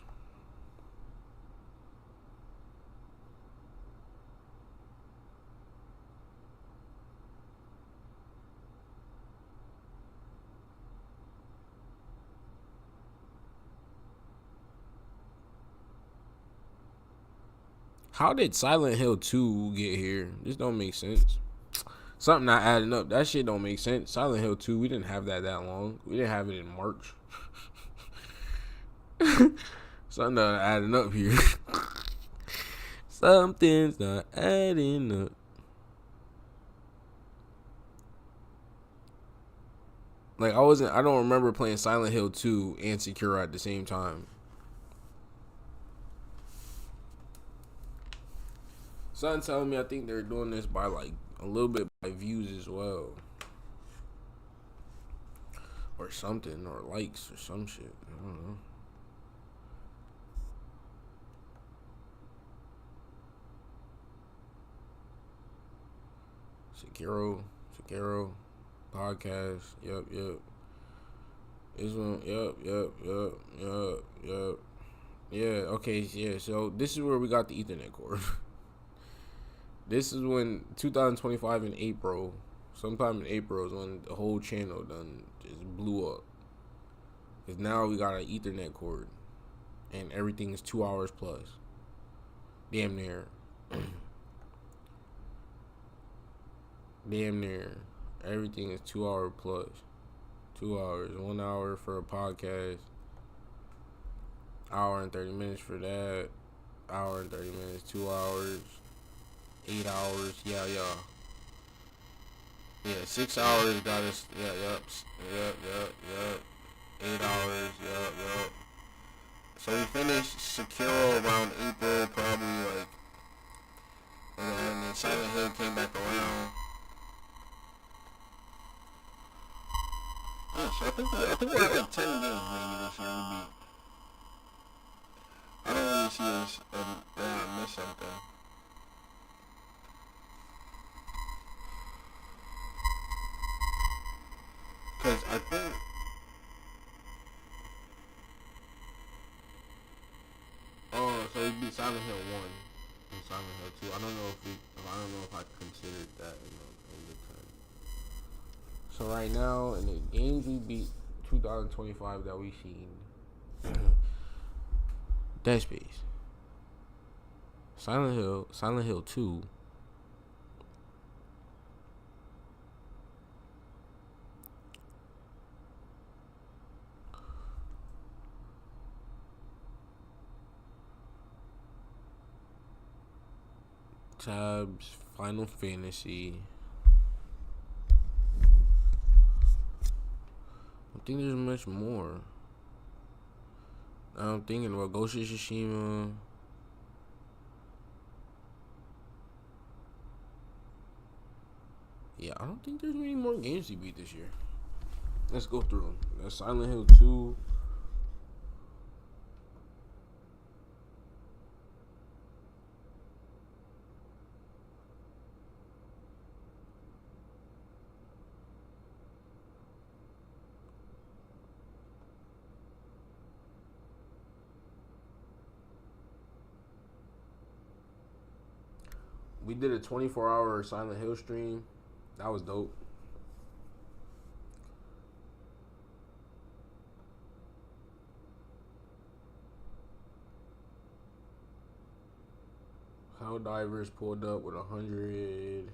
How did Silent Hill 2 get here? This don't make sense. Something not adding up. That shit don't make sense. Silent Hill 2, we didn't have that long. We didn't have it in March. Something not adding up here. Something's not adding up. Like I don't remember playing Silent Hill 2 and Sekiro at the same time. Something telling me I think they're doing this by like a little bit by views as well. Or something, or likes, or some shit. I don't know. Sekiro, podcast. Yep. This one, yep. Yeah, okay, yeah. So this is where we got the Ethernet cord. This is when 2025 in April, sometime in April is when the whole channel done just blew up. Cause now we got an Ethernet cord, and everything is 2 hours plus. Damn near. Damn near. Everything is 2 hour plus. 2 hours. 1 hour for a podcast. Hour and 30 minutes for that. Hour and 30 minutes. 2 hours. 8 hours. Yeah. Yeah, 6 hours got us. Yep. 8 hours. Yep. So we finished Sekiro around April, probably like. And then Silent Hill came back around. Yeah, so I think we have like 10 games maybe this year we beat. I don't really see us I miss something. Cause I think so we beat Silent Hill 1 and Silent Hill 2. I don't know if I considered that in the 10. So right now in the games we beat 2025 that we seen, Dead Space, Silent Hill 2, Tabs, Final Fantasy. I think there's much more. I'm thinking about Ghost of Tsushima. Yeah, I don't think there's many more games to beat this year. Let's go through them. That's Silent Hill 2. We did a 24-hour Silent Hill stream. That was dope. Helldivers pulled up with 100.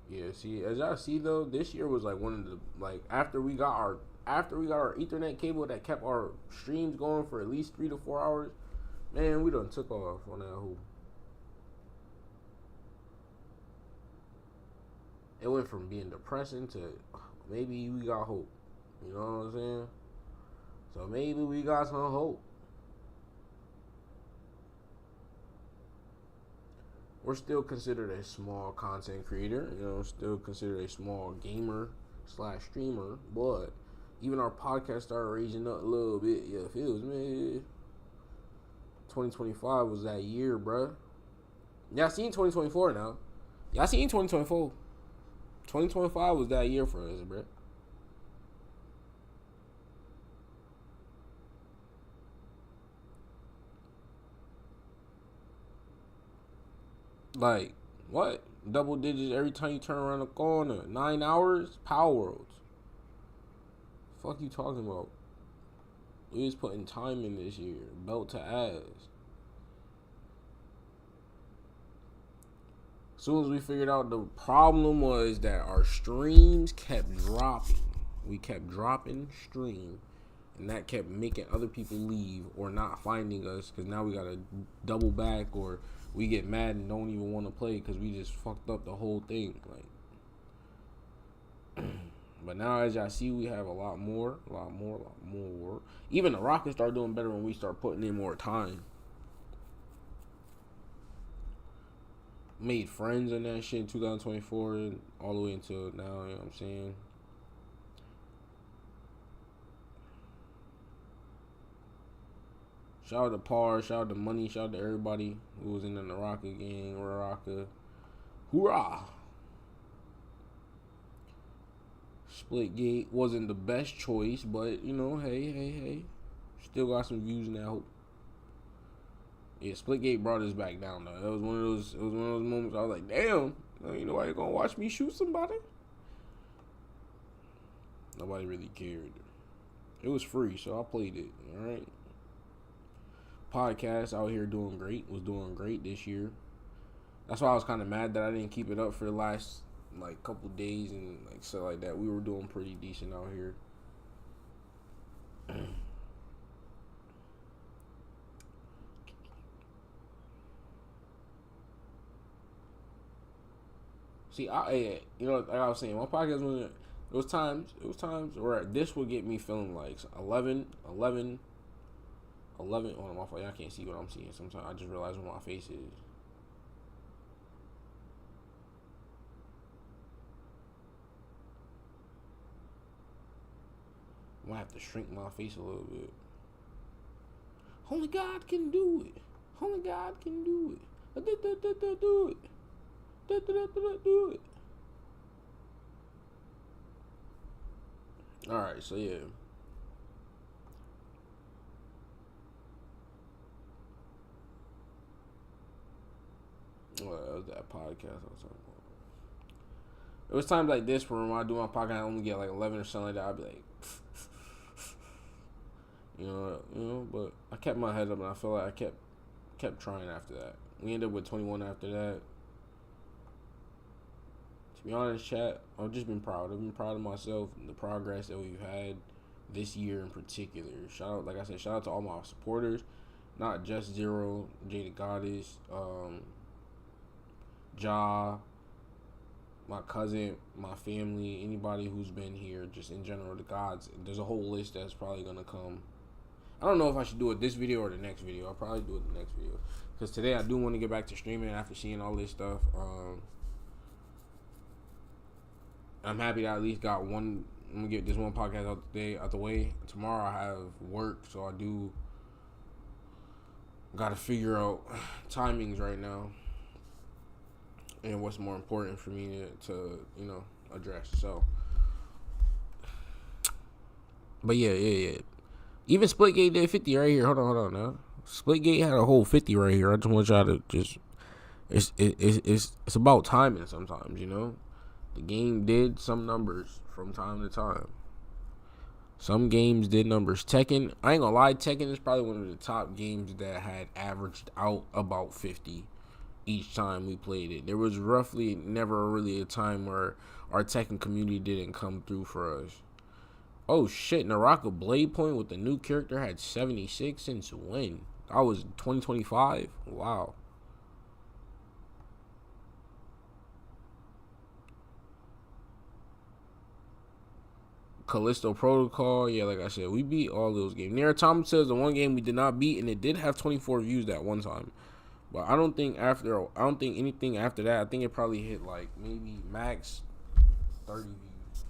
Yeah, see, as y'all see though, this year was like one of the after we got our Ethernet cable that kept our streams going for at least 3 to 4 hours. Man, we done took off on that hoop. It went from being depressing to maybe we got hope. You know what I'm saying? So maybe we got some hope. We're still considered a small content creator, still considered a small gamer / streamer, but even our podcast started raising up a little bit. Yeah, feels me. 2025 was that year, bruh. Y'all seen 2024 now. Y'all seen 2024. 2025 was that year for us, bruh. Like, what? Double digits every time you turn around the corner. 9 hours? Power Worlds. Fuck you talking about? We was putting time in this year. Belt to ass. soon as we figured out the problem was that our streams kept dropping. We kept dropping stream, and that kept making other people leave or not finding us because now we gotta double back or we get mad and don't even want to play because we just fucked up the whole thing. Like, but now as y'all see, we have a lot more. Even the Rockets start doing better when we start putting in more time. Made friends and that shit in 2024 and all the way until now, you know what I'm saying? Shout out to Par, shout out to Money, shout out to everybody who was in the Rocket gang, Raka. Hoorah! Splitgate wasn't the best choice, but you know, hey. Still got some views now. Yeah, Splitgate brought us back down though. It was one of those moments I was like, damn, you know why you gonna watch me shoot somebody? Nobody really cared. It was free, so I played it. Alright. Podcast out here doing great. Was doing great this year. That's why I was kind of mad that I didn't keep it up for the last like couple days and like stuff like that. We were doing pretty decent out here. See, you know, like I was saying, my podcast was it was times where this would get me feeling like 11. Oh, my fault. Y'all can't see what I'm seeing. Sometimes I just realize what my face is. I'm gonna have to shrink my face a little bit. Only God can do it. Only God can do it. Do it. Do it. Alright, so yeah. Well, that was that podcast I was talking about. It was times like this where when I do my podcast, I only get like 11 or something like that. I'd be like, you know. But I kept my head up, and I feel like I kept trying after that. We ended up with 21 after that. To be honest, chat, I've just been proud. I've been proud of myself and the progress that we've had this year in particular. Shout out, like I said, shout out to all my supporters, not just Zero, Jada Goddess, Ja, my cousin, my family, anybody who's been here, just in general, the gods. There's a whole list that's probably gonna come. I don't know if I should do it this video or the next video. I'll probably do it the next video because today I do want to get back to streaming after seeing all this stuff. I'm happy that I at least got one. I'm gonna get this one podcast out the way. Tomorrow I have work, so I do gotta figure out timings right now and what's more important for me to address. So, but yeah. Even Splitgate did 50 right here. Hold on now. Splitgate had a whole 50 right here. I just want y'all to just. It's about timing sometimes, you know. The game did some numbers from time to time. Some games did numbers. Tekken, I ain't gonna lie, Tekken is probably one of the top games that had averaged out about 50 each time we played it. There was roughly never really a time where our Tekken community didn't come through for us. Oh shit, Naraka Blade Point with the new character had 76 since when? That was 2025? Wow. Callisto Protocol, yeah, like I said, we beat all those games. Nier Automata is the one game we did not beat, and it did have 24 views that one time. But I don't think anything after that. I think it probably hit like maybe max 30 views.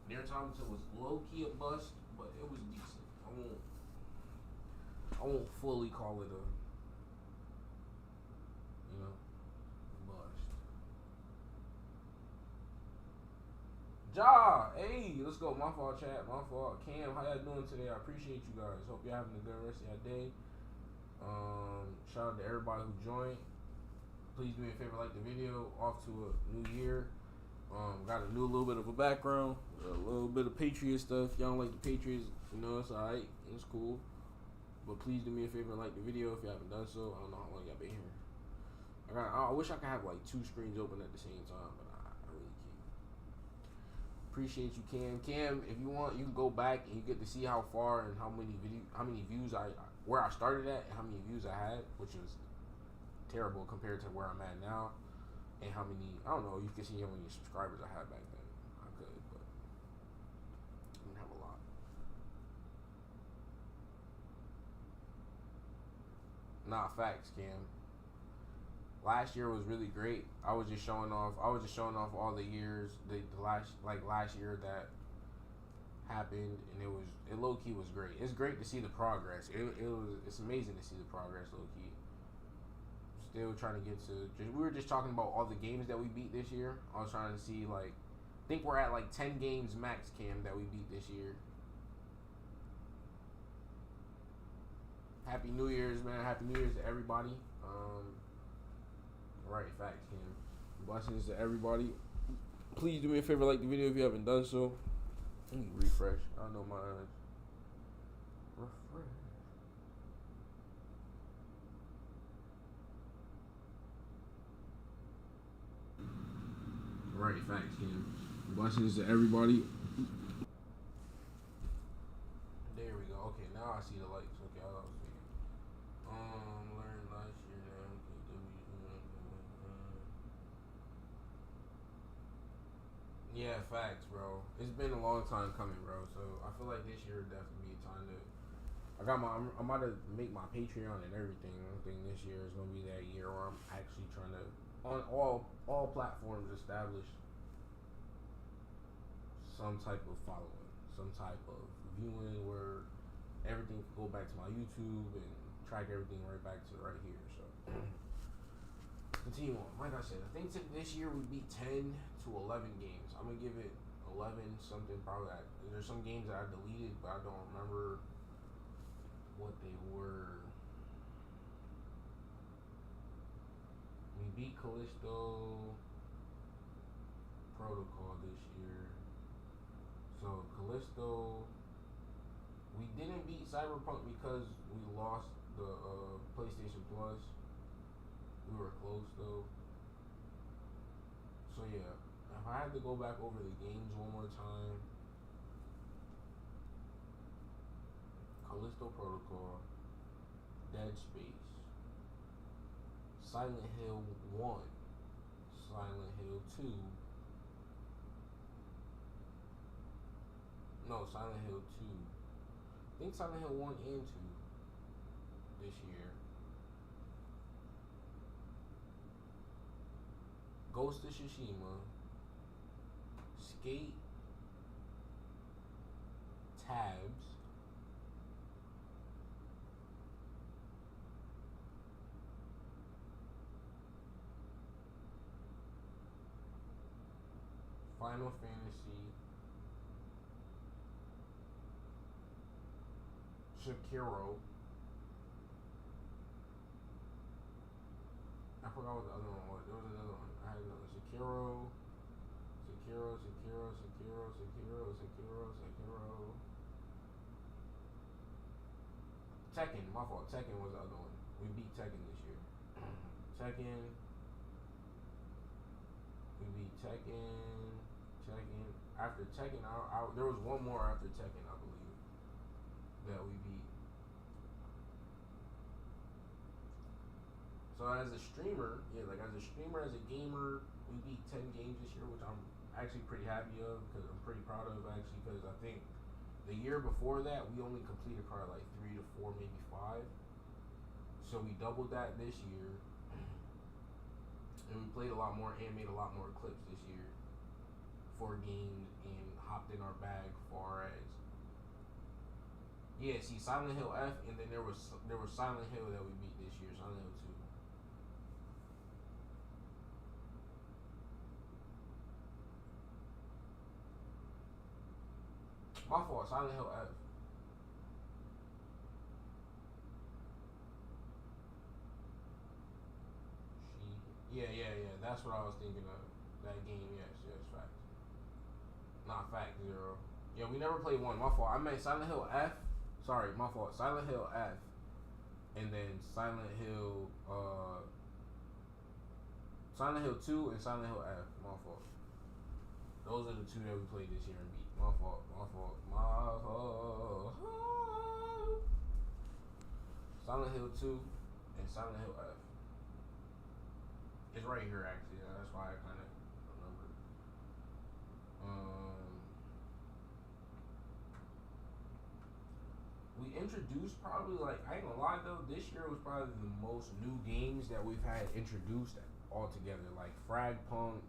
Nier Automata was low key a bust, but it was decent. I won't fully call it a bust. Ja, hey, let's go. My fault, chat. My fault. Cam, how y'all doing today? I appreciate you guys. Hope you're having a good rest of your day. Shout out to everybody who joined. Please do me a favor, like the video. Off to a new year. Got a little bit of a background, a little bit of Patriot stuff. Y'all don't like the Patriots, it's alright. It's cool. But please do me a favor and like the video if you haven't done so. I don't know how long y'all been here. I wish I could have like 2 screens open at the same time, but I really can't. Appreciate you, Cam. Cam, if you want, you can go back and you get to see how far and how many views where I started at and how many views I had, which was terrible compared to where I'm at now, and how many, I don't know, you can see how many subscribers I had back then. I could, but I didn't have a lot. Nah, facts, Cam. Last year was really great. I was just showing off all the years, the last year that happened, and it low key was great. It's great to see the progress. It's amazing to see the progress, low key. Still trying to get to. We were just talking about all the games that we beat this year. I was trying to see I think we're at 10 games max, Cam, that we beat this year. Happy New Year's, man. Happy New Year's to everybody. Right, facts, Cam. Blessings to everybody. Please do me a favor, like the video if you haven't done so. Let me refresh. I don't know my refresh. Right, facts, Cam. Blessings to everybody. There we go. Okay, now I see the likes. Okay, I was thinking. Learned last year that yeah, facts, bro. It's been a long time coming, bro. So I feel like this year would definitely be a time to. I'm about to make my Patreon and everything. I think this year is gonna be that year where I'm actually trying to, on all platforms, establish some type of following, some type of viewing where everything can go back to my YouTube and track everything right back to right here. So continue on. Like I said, I think this year we beat 10 to 11 games. I'm gonna give it 11 something. Probably there's some games that I deleted, but I don't remember what they were. We beat Callisto Protocol this year. So Callisto, we didn't beat Cyberpunk because we lost the PlayStation Plus. We were close though. So yeah, if I had to go back over the games one more time, Callisto Protocol, Dead Space, Silent Hill 1, Silent Hill 2, no, Silent Hill 2, I think Silent Hill 1 and 2 this year, Ghost of Tsushima, Skate, Tabs, Final Fantasy, Sekiro. I forgot what the other one was. There was another one. I had another Sekiro. Tekken, my fault. Tekken was the other one. We beat Tekken this year. Tekken. We beat Tekken. After Tekken, there was one more after Tekken, I believe, that we beat. So as a streamer, as a gamer, we beat 10 games this year, which I'm actually pretty happy of, because I'm pretty proud of, actually, because I think the year before that, we only completed probably 3 to 4, maybe 5. So we doubled that this year. And we played a lot more and made a lot more clips this year for games and hopped in our bag far as. Yeah, see, Silent Hill F, and then there was Silent Hill that we beat this year, Silent Hill 2. My fault, Silent Hill F. Yeah, that's what I was thinking of. That game, yes, facts. Nah, fact, 0. Yeah, we never played 1, my fault. I meant Silent Hill F. Sorry, my fault. Silent Hill F. And then Silent Hill, Silent Hill 2 and Silent Hill F. My fault. Those are the two that we played this year and beat. My fault. Silent Hill 2 and Silent Hill F. It's right here actually. That's why I kind of remember. We introduced probably I ain't gonna lie though, this year was probably the most new games that we've had introduced all together. Like Frag Punk,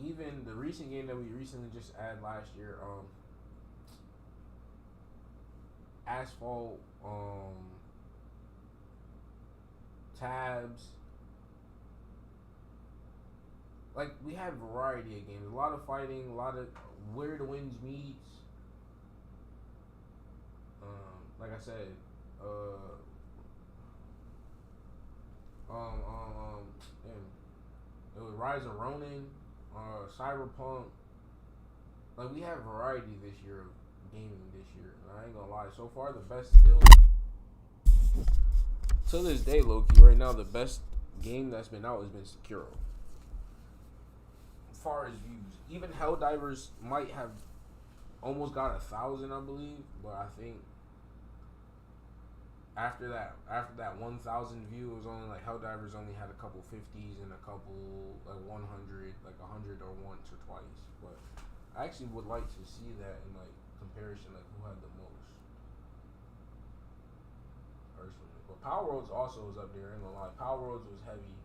even the recent game that we recently just added last year, Asphalt, Tabs. Like we had variety of games, a lot of fighting, a lot of where the winds meets. Like I said, it was Rise of Ronin, Cyberpunk. Like we have variety this year of gaming this year. And I ain't gonna lie, so far the best still to this day, low-key, right now the best game that's been out has been Sekiro. As far as views, even Helldivers might have almost got 1,000, I believe, but I think after that 1,000 view, it was only Helldivers only had a couple 50s and a couple 100, 100 or once or twice. But I actually would like to see that in comparison, who had the most personally. But Power Worlds also was up there. I ain't gonna lie, Power Worlds was heavy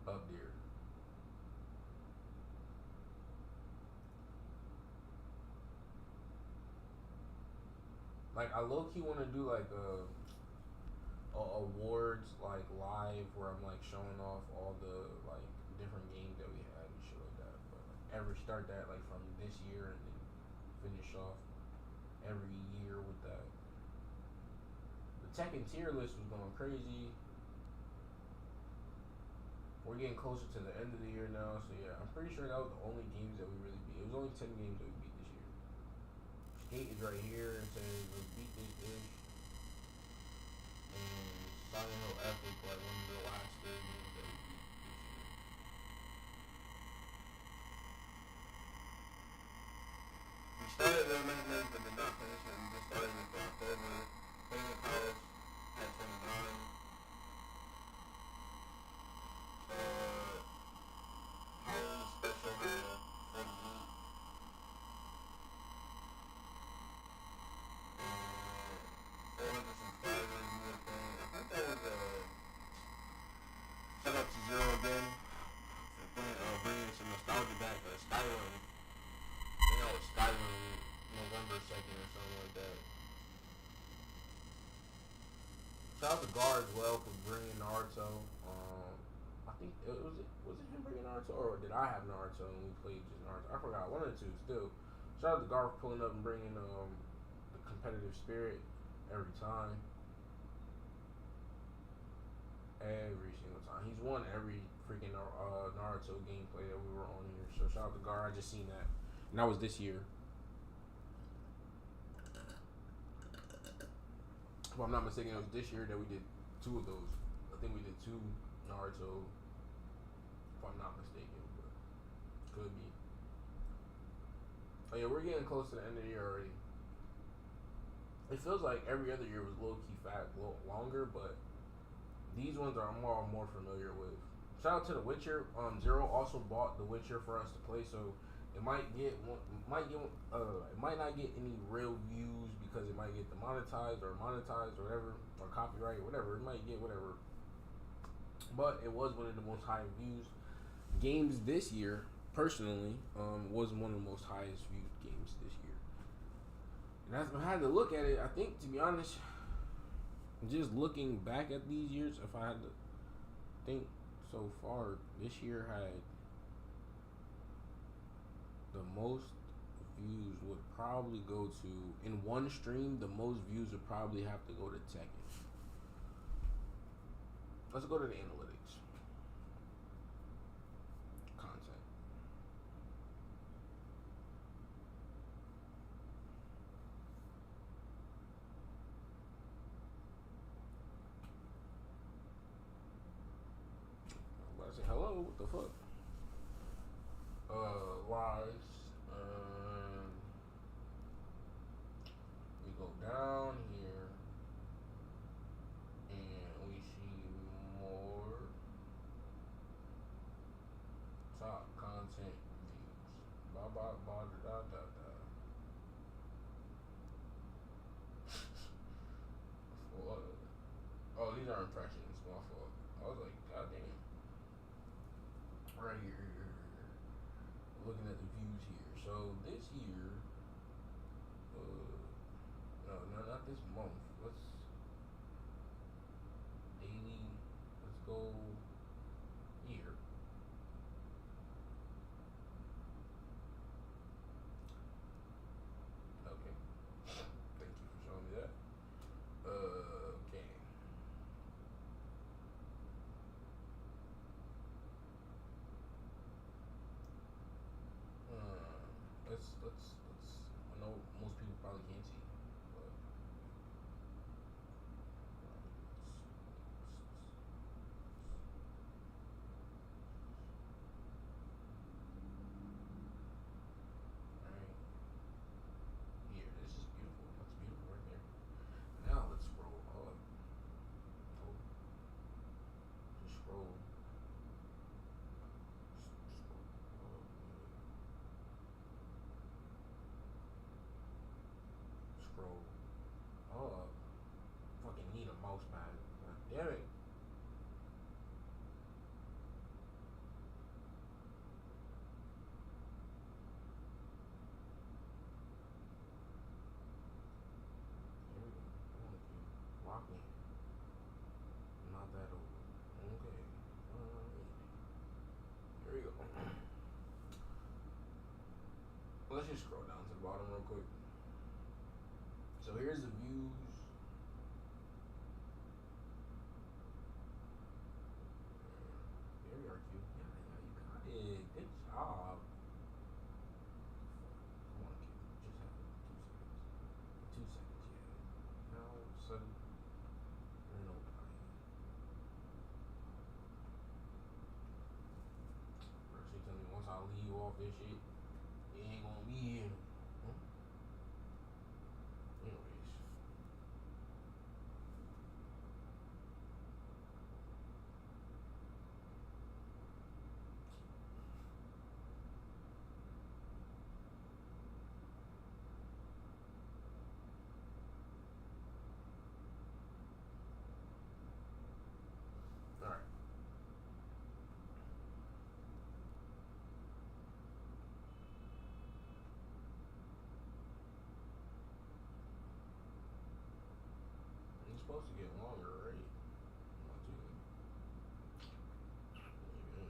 up there. I low key want to do awards live where I'm showing off all the different games that we had and shit like that. But ever start that from this year and then finish off every year with that. The Tekken tier list was going crazy. We're getting closer to the end of the year now, so yeah, I'm pretty sure that was the only games that we really beat. It was only 10 games that we beat this year. Skate is right here. It says we beat this ish. And Silent Hill F was one of the last games that we beat this year. We started the maintenance but did not finish it. We just started it for October. Playing the Palace at 29. Special had 400 subscribers. I think that was shout out to Zero again for bringing some nostalgia back. Skyrim. I think that was Skyrim November 2nd or something like that. Shout out to Gar as well for bringing Naruto. I think was it him bringing Naruto, or did I have Naruto and we played just Naruto? I forgot, one of the two. Still, shout out to Gar for pulling up and bringing the competitive spirit every time. Every single time, he's won every freaking Naruto gameplay that we were on here. So shout out to Gar. I just seen that, and that was this year. If I'm not mistaken, it was this year that we did 2 of those. I think we did 2 Naruto. If I'm not mistaken, but could be. Oh yeah, we're getting close to the end of the year already. It feels like every other year was low-key longer, but these ones I'm more familiar with. Shout out to The Witcher. Zero also bought The Witcher for us to play, so it might not get any real views because it might get demonetized or monetized or whatever, or copyright, whatever. It might get whatever. But it was one of the most high views games this year. Personally, was one of the most highest viewed games this year. And as I had to look at it, I think, to be honest, just looking back at these years, if I had to think so far, this year had the most views would probably go to, in one stream, the most views would probably have to go to Tekken. Let's go to the analytics. Content. What the fuck? Lives. We go down here and we see more top content views. Ba ba ba da da da da. What? Oh, these are impressions. My fault. I was like, God damn. Right here. Looking at the views here. So this year, no, not this month. Let's daily. Let's go here. Okay. Thank you for showing me that. Okay. Let's. I know most people probably can't see, but right here. This is beautiful. That's beautiful right there. Now let's scroll up. Oh, just scroll. Scroll up. Scroll up. Fucking need a mouse pad. God damn it. Here we go. Lock in. Not that old. Okay. Here we go. Let's just scroll down to the bottom real quick. So here's the views. Here we are, Q. Yeah, you got it. Good job. Come on, Q. Just have 2 seconds. 2 seconds, yeah. Now all of a sudden, you're nobody. First, you tell me once I leave off this shit, it ain't gonna be here. Hmm? Anyways. Alright. It's supposed to get longer, right? Not too. Yeah.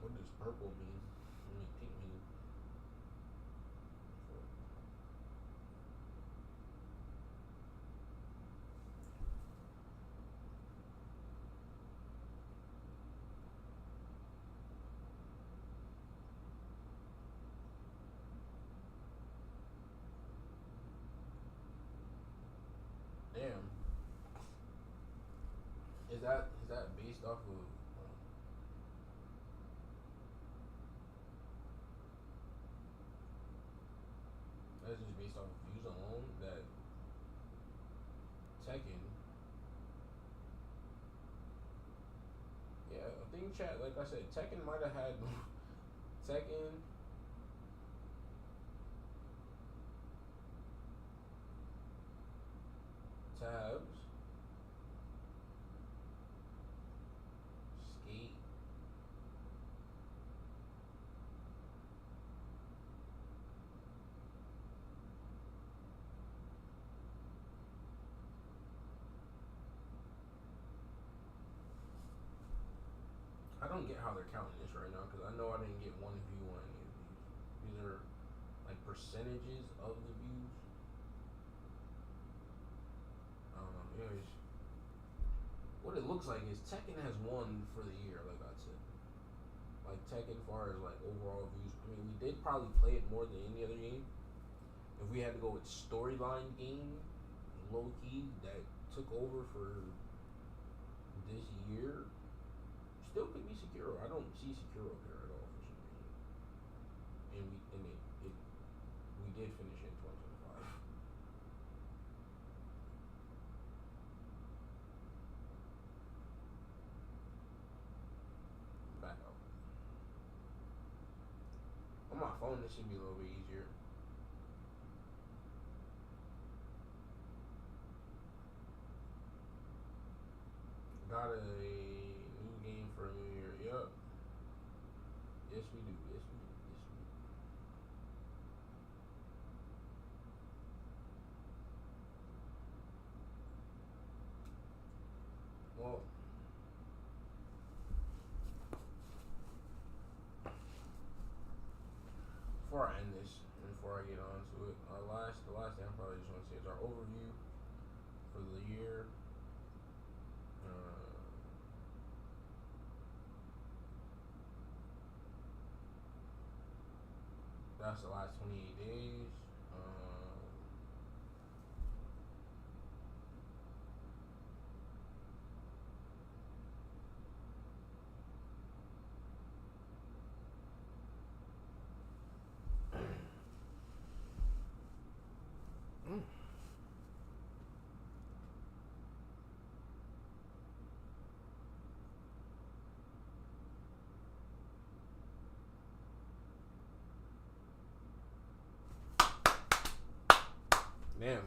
What does purple mean? I mean, pink mean. Damn. Is that based off of? That's just based off of views alone. That Tekken. Yeah, I think chat. Like I said, Tekken might have had Tekken. Tabs. Skate. I don't get how they're counting this right now because I know I didn't get one view on any of these. These are like percentages of the views. I don't know. Anyways, what it looks like is Tekken has won for the year, like I said. Like Tekken, far as like overall views. I mean, we did probably play it more than any other game. If we had to go with storyline game, low key that took over for this year, still could be Sekiro. I don't see Sekiro here at all for some reason. And we did finish in 2025. Back up. On my phone, this should be a little bit easier. Got a new game for a new year. Yup. Yes, we do. Yes, we do. Yes, we do. Well, before I end this, and before I get on to it, the last thing I probably just want to say is our overview for the year. Uh, that's the last 28 days. Um, Damn.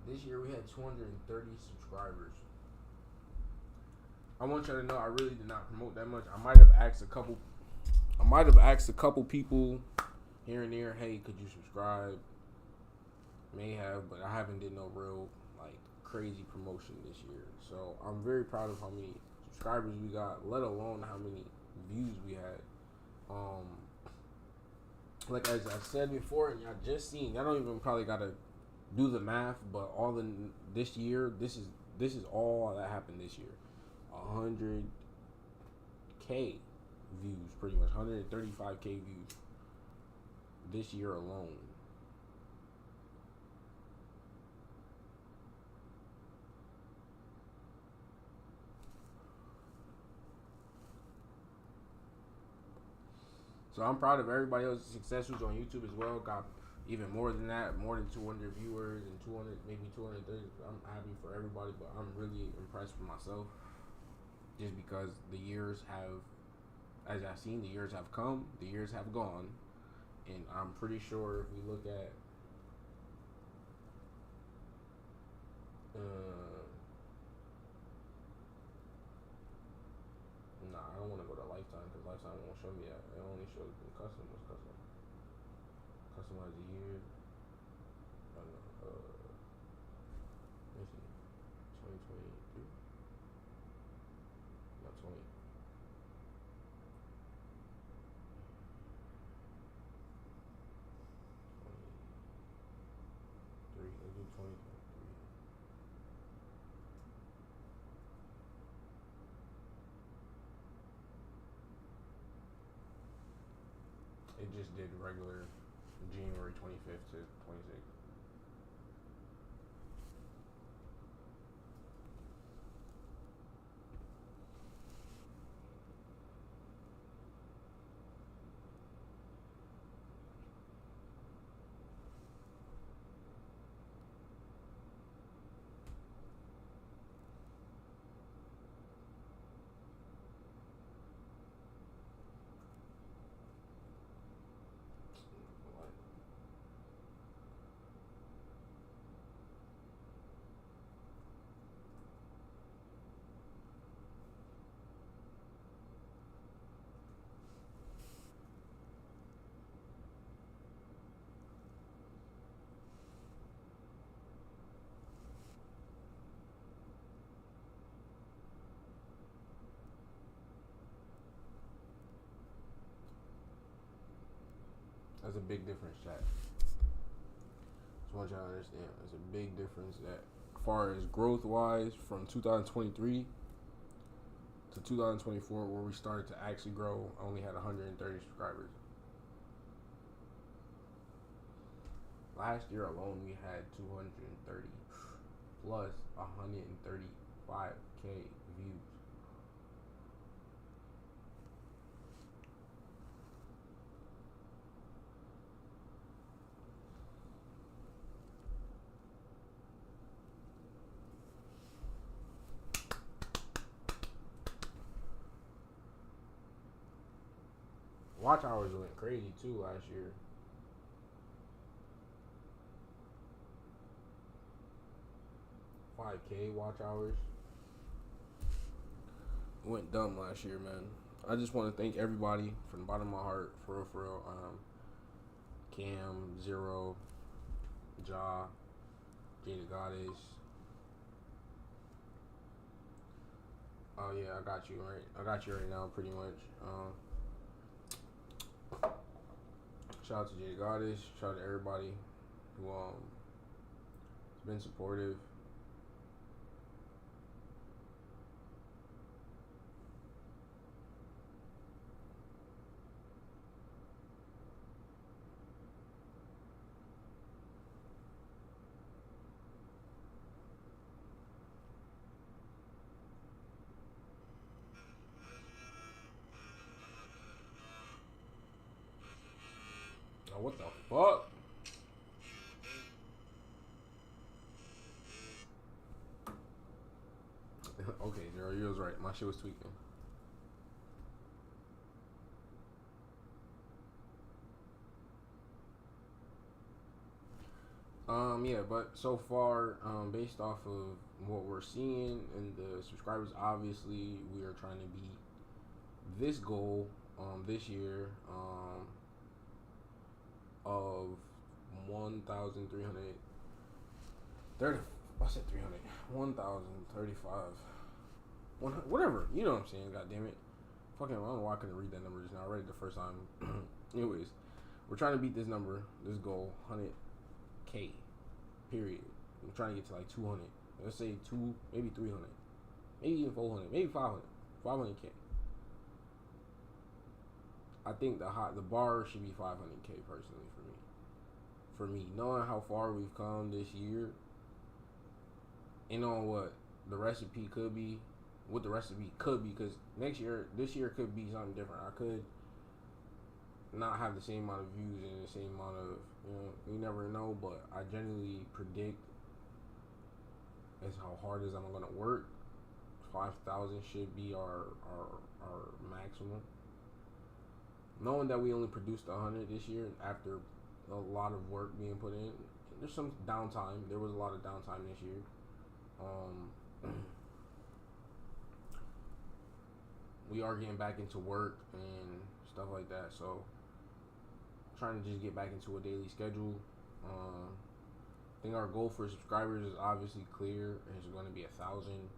This year we had 230 subscribers. I want y'all to know I really did not promote that much. I might have asked a couple people here and there, hey, could you subscribe? May have, but I haven't did no real like crazy promotion this year. So I'm very proud of how many subscribers we got, let alone how many views we had. Like as I said before, and y'all just seen, y'all don't even probably gotta do the math, but all the this year, this is all that happened this year. 100K views, pretty much 135K views this year alone. So I'm proud of everybody else's success who's on YouTube as well. Got even more than that, more than 200 viewers and 200, maybe 230. I'm happy for everybody, but I'm really impressed with myself. Just because the years have, as I've seen, the years have come, the years have gone, and I'm pretty sure if we look at, I don't want to go to Lifetime because Lifetime won't show me that. It only shows me custom. What's custom? Customize the year. I don't know. Let me see. 2023. Not 20. 23. Let's do 2023. It just did regular January 25th to 26th. That's a big difference, chat. Just want y'all to understand. That's a big difference that, as far as growth wise, from 2023 to 2024 where we started to actually grow. I only had 130 subscribers. Last year alone, we had 230 plus 135K views. Watch hours went crazy too last year. $5K watch hours. It went dumb last year, man. I just want to thank everybody from the bottom of my heart, for real. Cam, Zero, Ja, Jada Goddess. Oh yeah, I got you right now, pretty much. Shout out to Jada Goddess. Shout out to everybody who has been supportive. Oh, what the fuck? Okay, Zero, you was right. My shit was tweaking. Yeah, but so far, based off of what we're seeing and the subscribers, obviously we are trying to beat this goal this year of 1,330. I said 300. 1,035. Whatever. You know what I'm saying? God damn it. Fucking, I don't know why I couldn't read that number just now. I read it the first time. Anyways, we're trying to beat this number, this goal, 100K. Period. We're trying to get to like 200. Let's say maybe 300, maybe even 400, maybe 500, 500K. I think the bar should be 500K personally for me. For me, knowing how far we've come this year, and knowing what the recipe could be, because this year could be something different. I could not have the same amount of views and the same amount of, you never know, but I generally predict as how hard as I'm gonna work. 5,000 should be our maximum. Knowing that we only produced 100 this year after a lot of work being put in, there's some downtime. There was a lot of downtime this year. We are getting back into work and stuff like that, so trying to just get back into a daily schedule. I think our goal for subscribers is obviously clear. It's going to be 1,000.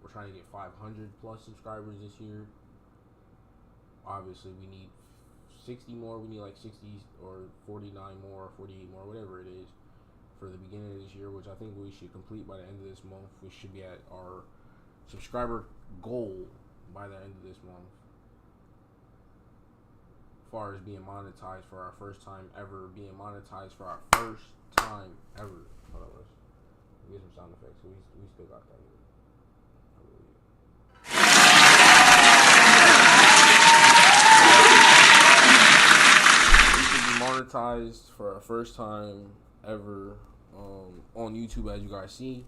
We're trying to get 500 plus subscribers this year. Obviously, we need 60 more. We need like 60 or 49 more, 48 more, whatever it is, for the beginning of this year, which I think we should complete by the end of this month. We should be at our subscriber goal by the end of this month. As far as being monetized for our first time ever, Hold on, let's get some sound effects. We still got that. We should be monetized for our first time ever on YouTube, as you guys see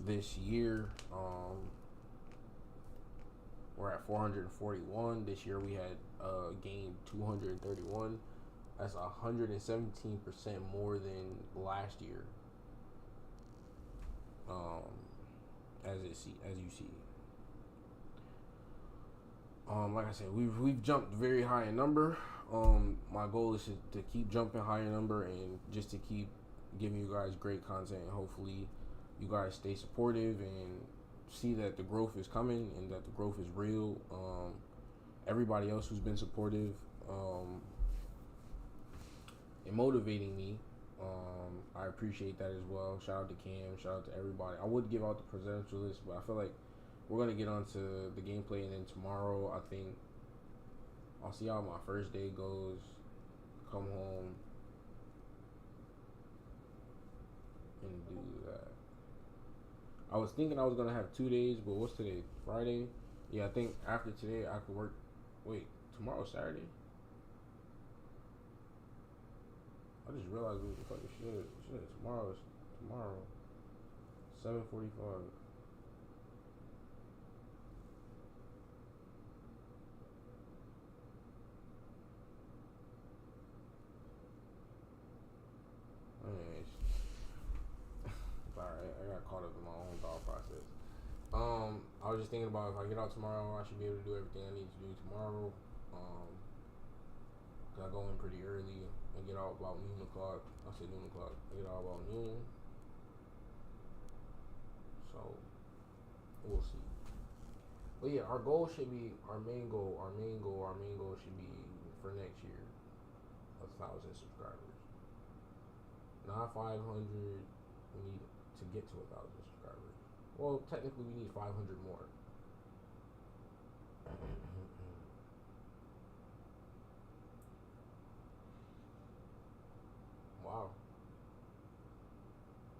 this year. We're at 441. This year we had gained 231. That's 117% more than last year. As you see. Like I said, we've jumped very high in number. My goal is to keep jumping high in number and just to keep giving you guys great content. And hopefully, you guys stay supportive and see that the growth is coming and that the growth is real. Everybody else who's been supportive and motivating me, I appreciate that as well. Shout out to Cam, shout out to everybody. I would give out the presidential list, but I feel like we're gonna get onto the gameplay, and then tomorrow I think I'll see how my first day goes. Come home and do that. I was thinking I was gonna have 2 days, but what's today? Friday? Yeah, I think after today I could work. Wait, tomorrow's Saturday? I just realized what the fuck is shit. Tomorrow. 7:45. Anyways, alright. I got caught up in my own thought process. I was just thinking about if I get out tomorrow, I should be able to do everything I need to do tomorrow. Cause I go in pretty early and get out about noon o'clock. I say noon o'clock. I get out about noon. So we'll see. But yeah, our goal should be our main goal should be for next year 1,000 subscribers. Not 500. We need to get to 1,000 subscribers. Well, technically, we need 500 more. Wow.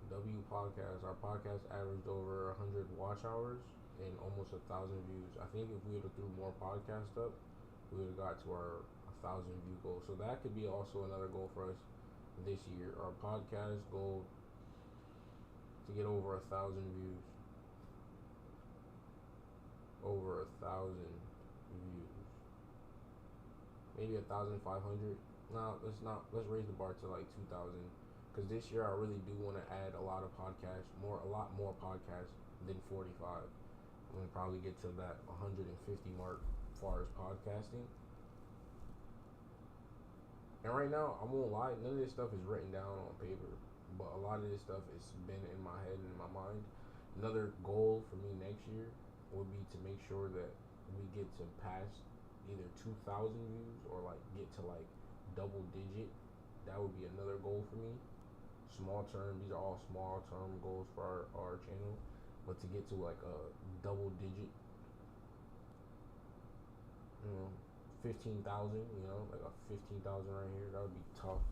W podcast. Our podcast averaged over 100 watch hours and almost 1,000 views. I think if we would have threw more podcasts up, we would have got to our 1,000 view goal. So that could be also another goal for us this year. Our podcast goal to get over 1,000 views. Over 1,000 views. Maybe 1,500. No, let's not. Let's raise the bar to like 2,000. Because this year I really do want to add a lot of podcasts, a lot more podcasts than 45. I'm gonna probably get to that 150 mark as far as podcasting. And right now, I won't lie, none of this stuff is written down on paper, but a lot of this stuff has been in my head and in my mind. Another goal for me next year would be to make sure that we get to pass either 2,000 views or like get to like double digit. That would be another goal for me. Small term, these are all small term goals for our channel, but to get to like a double digit, 15,000, like a 15,000 right here, that would be tough.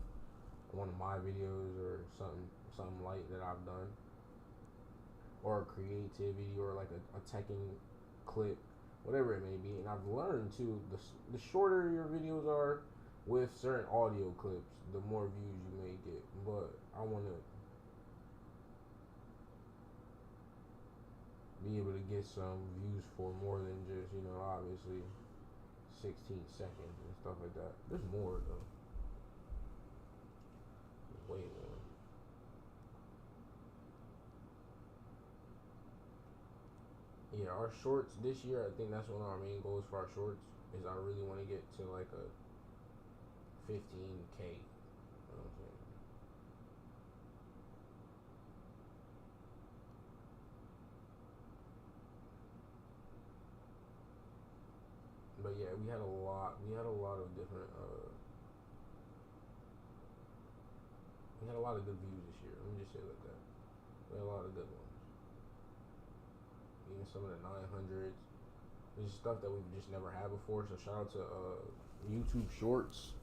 One of my videos or something light that I've done, or a creativity, or like a teching clip, whatever it may be. And I've learned too, the shorter your videos are with certain audio clips, the more views you may get. But I want to be able to get some views for more than just, obviously 16 seconds and stuff like that. There's more though. There's way more. Yeah, our shorts this year, I think that's one of our main goals for our shorts, is I really want to get to like a 15K. You know what I'm saying? But yeah, we had a lot of different we had a lot of good views this year. Let me just say it like that. We had a lot of good ones. Even some of the 900s. This is stuff that we've just never had before. So shout out to YouTube Shorts.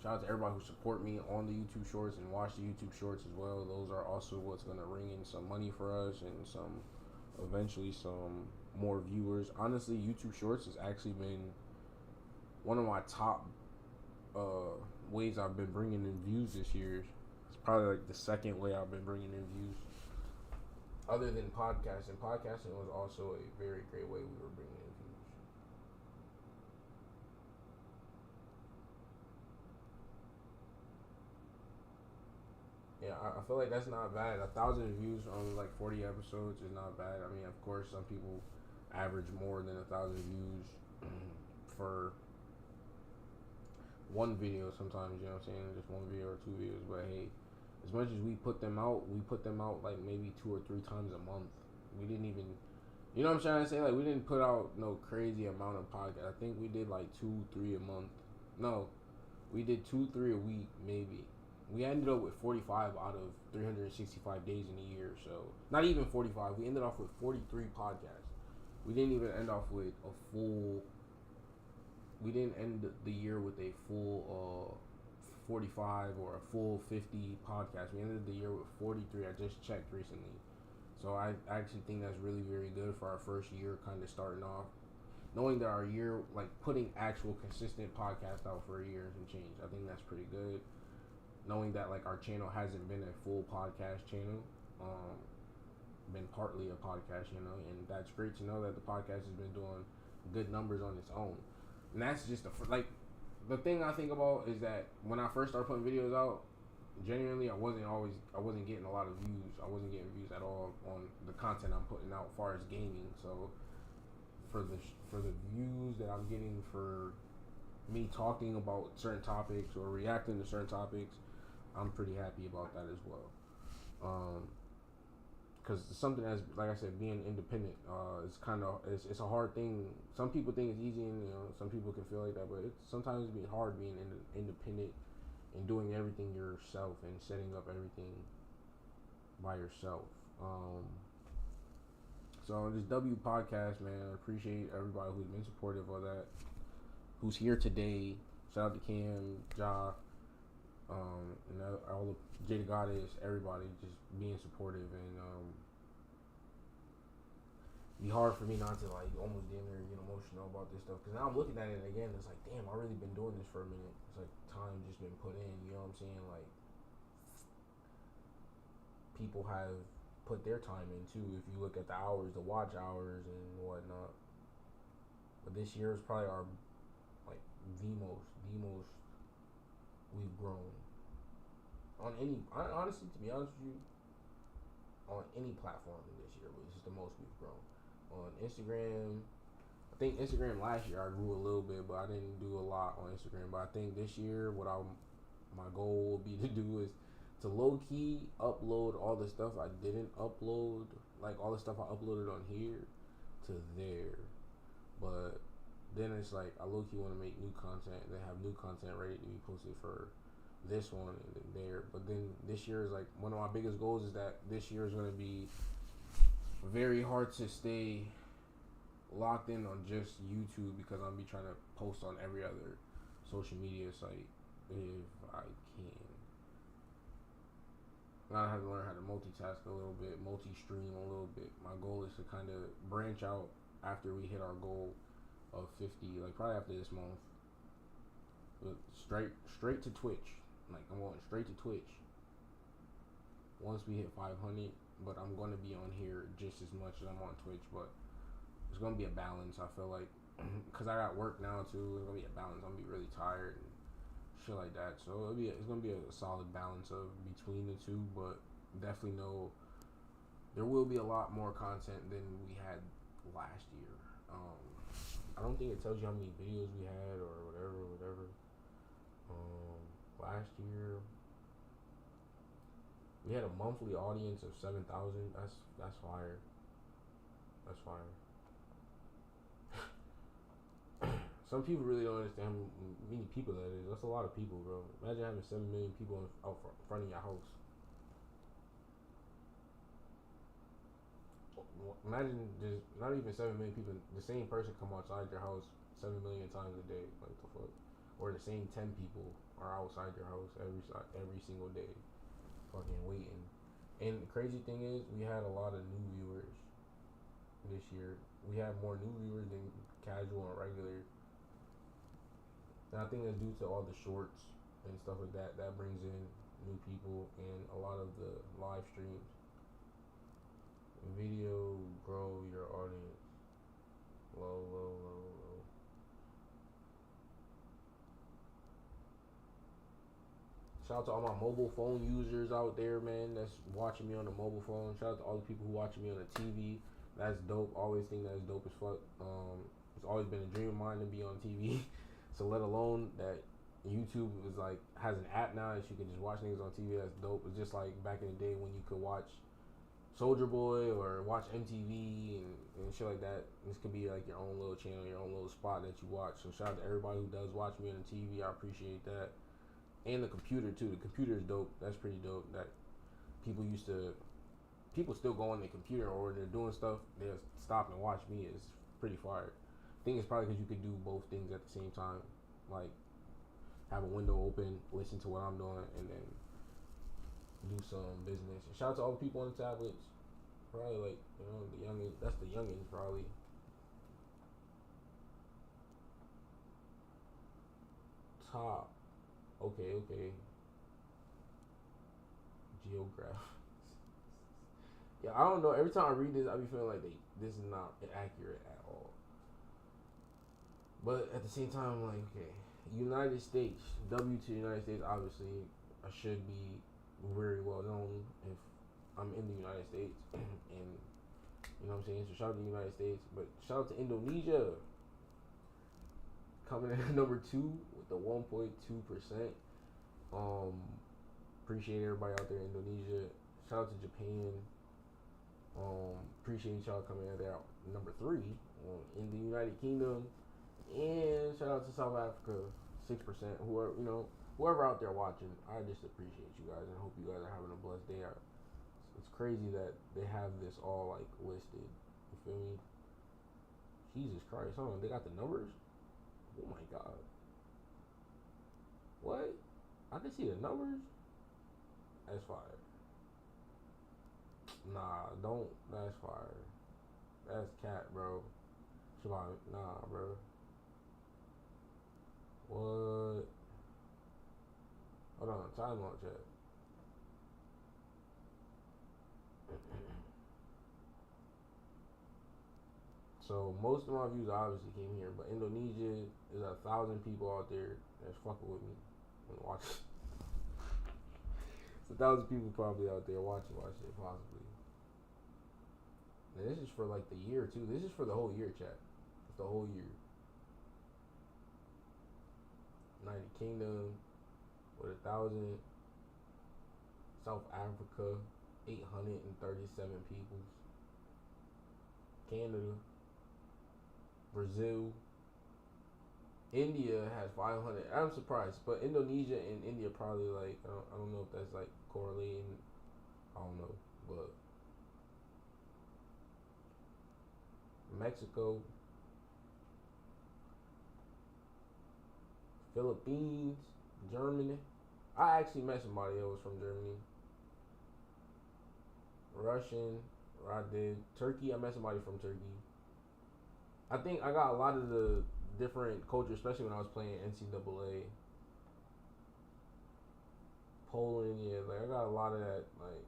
Shout out to everybody who support me on the YouTube Shorts and watch the YouTube Shorts as well. Those are also what's gonna ring in some money for us and eventually some more viewers. Honestly, YouTube Shorts has actually been one of my top ways I've been bringing in views this year. It's probably like the second way I've been bringing in views, other than podcasting. Podcasting was also a very great way we were bringing in views. Yeah, I feel like that's not bad. 1,000 views on like 40 episodes is not bad. I mean, of course, some people average more than 1,000 views for one video sometimes, you know what I'm saying? Just one video or two videos. But hey, as much as we put them out like maybe 2 or 3 times a month. We didn't even, you know what I'm trying to say? Like, we didn't put out no crazy amount of podcasts. I think we did like 2, 3 a month. No, we did 2, 3 a week, maybe. We ended up with 45 out of 365 days in a year. So, not even 45. We ended off with 43 podcasts. we didn't even end off with a full. We didn't end the year with a full 45 or a full 50 podcast. We ended the year with 43. I just checked recently. So I actually think that's really, very good for our first year, kind of starting off. Knowing that our year, like putting actual consistent podcast out for a year and change, I think that's pretty good. Knowing that like our channel hasn't been a full podcast channel, been partly a podcast, and that's great to know that the podcast has been doing good numbers on its own. And that's just the thing I think about is that when I first started putting videos out, genuinely I wasn't getting a lot of views. I wasn't getting views at all on the content I'm putting out as far as gaming. So for the views that I'm getting for me talking about certain topics or reacting to certain topics, I'm pretty happy about that as well. Because something as, like I said, being independent is kind of it's a hard thing. Some people think it's easy, and some people can feel like that, but it's sometimes it's hard being independent and doing everything yourself and setting up everything by yourself. So this W podcast, man, I appreciate everybody who's been supportive of that, who's here today. Shout out to Cam, Ja, and all the Jada Goddess, everybody just being supportive, and be hard for me not to like almost damn near get emotional about this stuff, because now I'm looking at it again, it's like, damn, I really been doing this for a minute. It's like time just been put in, you know what I'm saying? Like people have put their time in too, if you look at the hours, the watch hours and whatnot. But this year is probably our like the most we've grown on any, honestly, to be honest with you, on any platform this year. This is the most we've grown. On Instagram, I think Instagram last year I grew a little bit, but I didn't do a lot on Instagram. But I think this year, my goal will be to do is to low key upload all the stuff I didn't upload, like all the stuff I uploaded on here to there. But then it's like I low key want to make new content and then have new content ready to be posted for this one and then there. But then this year is like one of my biggest goals is that this year is going to be very hard to stay locked in on just YouTube, because I'll be trying to post on every other social media site if I can. I have to learn how to multitask a little bit, multi-stream a little bit. My goal is to kind of branch out after we hit our goal of 50, like probably after this month. But straight to Twitch. Like I'm going straight to Twitch once we hit 500. But I'm going to be on here just as much as I'm on Twitch. But it's going to be a balance, I feel like. Because I got work now too. It's going to be a balance. I'm going to be really tired and shit like that. So it's going to be a solid balance of between the two. But definitely know there will be a lot more content than we had last year. I don't think it tells you how many videos we had or whatever. Last year we had a monthly audience of 7,000. That's fire. That's fire. Some people really don't understand how many people that is. That's a lot of people, bro. Imagine having 7 million people out front of your house. Imagine just not even 7 million people. The same person come outside your house 7 million times a day. Like the fuck. Or the same 10 people are outside your house every single day, fucking waiting. And the crazy thing is, we had a lot of new viewers this year. We had more new viewers than casual and regular. And I think that's due to all the shorts and stuff like that. That brings in new people and a lot of the live streams. Video, grow your audience. Low. Shout out to all my mobile phone users out there, man, that's watching me on the mobile phone. Shout out to all the people who watching me on the TV. That's dope. Always think that's dope as fuck. It's always been a dream of mine to be on TV. So let alone that YouTube is like has an app now that you can just watch niggas on TV. That's dope. It's just like back in the day when you could watch Soldier Boy or watch MTV and shit like that. This could be like your own little channel, your own little spot that you watch. So shout out to everybody who does watch me on the TV. I appreciate that. And the computer too. The computer is dope. That's pretty dope. That people used to people still go on their computer or they're doing stuff, they'll stop and watch me. It's pretty fire. I think it's probably because you could do both things at the same time. Like, have a window open, listen to what I'm doing, and then do some business. And shout out to all the people on the tablets. Probably like, the youngins. That's the youngins probably. Top. Okay. Geograph. Yeah, I don't know. Every time I read this, I be feeling like this is not inaccurate at all. But at the same time, like, okay, United States, W to the United States, obviously, I should be very well known if I'm in the United States, and you know what I'm saying. So shout out to the United States, but shout out to Indonesia coming in at number 2 with the 1.2%. Appreciate everybody out there in Indonesia. Shout out to Japan. Appreciate y'all coming in there number 3 in the United Kingdom. And shout out to South Africa, 6%. Whoever out there watching, I just appreciate you guys and hope you guys are having a blessed day. It's crazy that they have this all like listed. You feel me? Jesus Christ, they got the numbers. Oh my God. What? I can see the numbers. That's fire. Nah, don't. That's fire. That's cat, bro. Shabbat, nah, bro. What? Hold on, time on chat. So most of my views obviously came here, but Indonesia is 1,000 people out there that's fucking with me and watching. It's 1,000 people probably out there watching my shit, possibly. And this is for like the year too. This is for the whole year, chat. It's the whole year. United Kingdom with 1,000. South Africa, 837 people. Canada, Brazil, India has 500. I'm surprised, but Indonesia and India probably like I don't know if that's like correlating. I don't know, but Mexico, Philippines, Germany. I actually met somebody that was from Germany. Russian, I did. Turkey, I met somebody from Turkey. I think I got a lot of the different cultures, especially when I was playing NCAA. Poland, yeah, like I got a lot of that. Like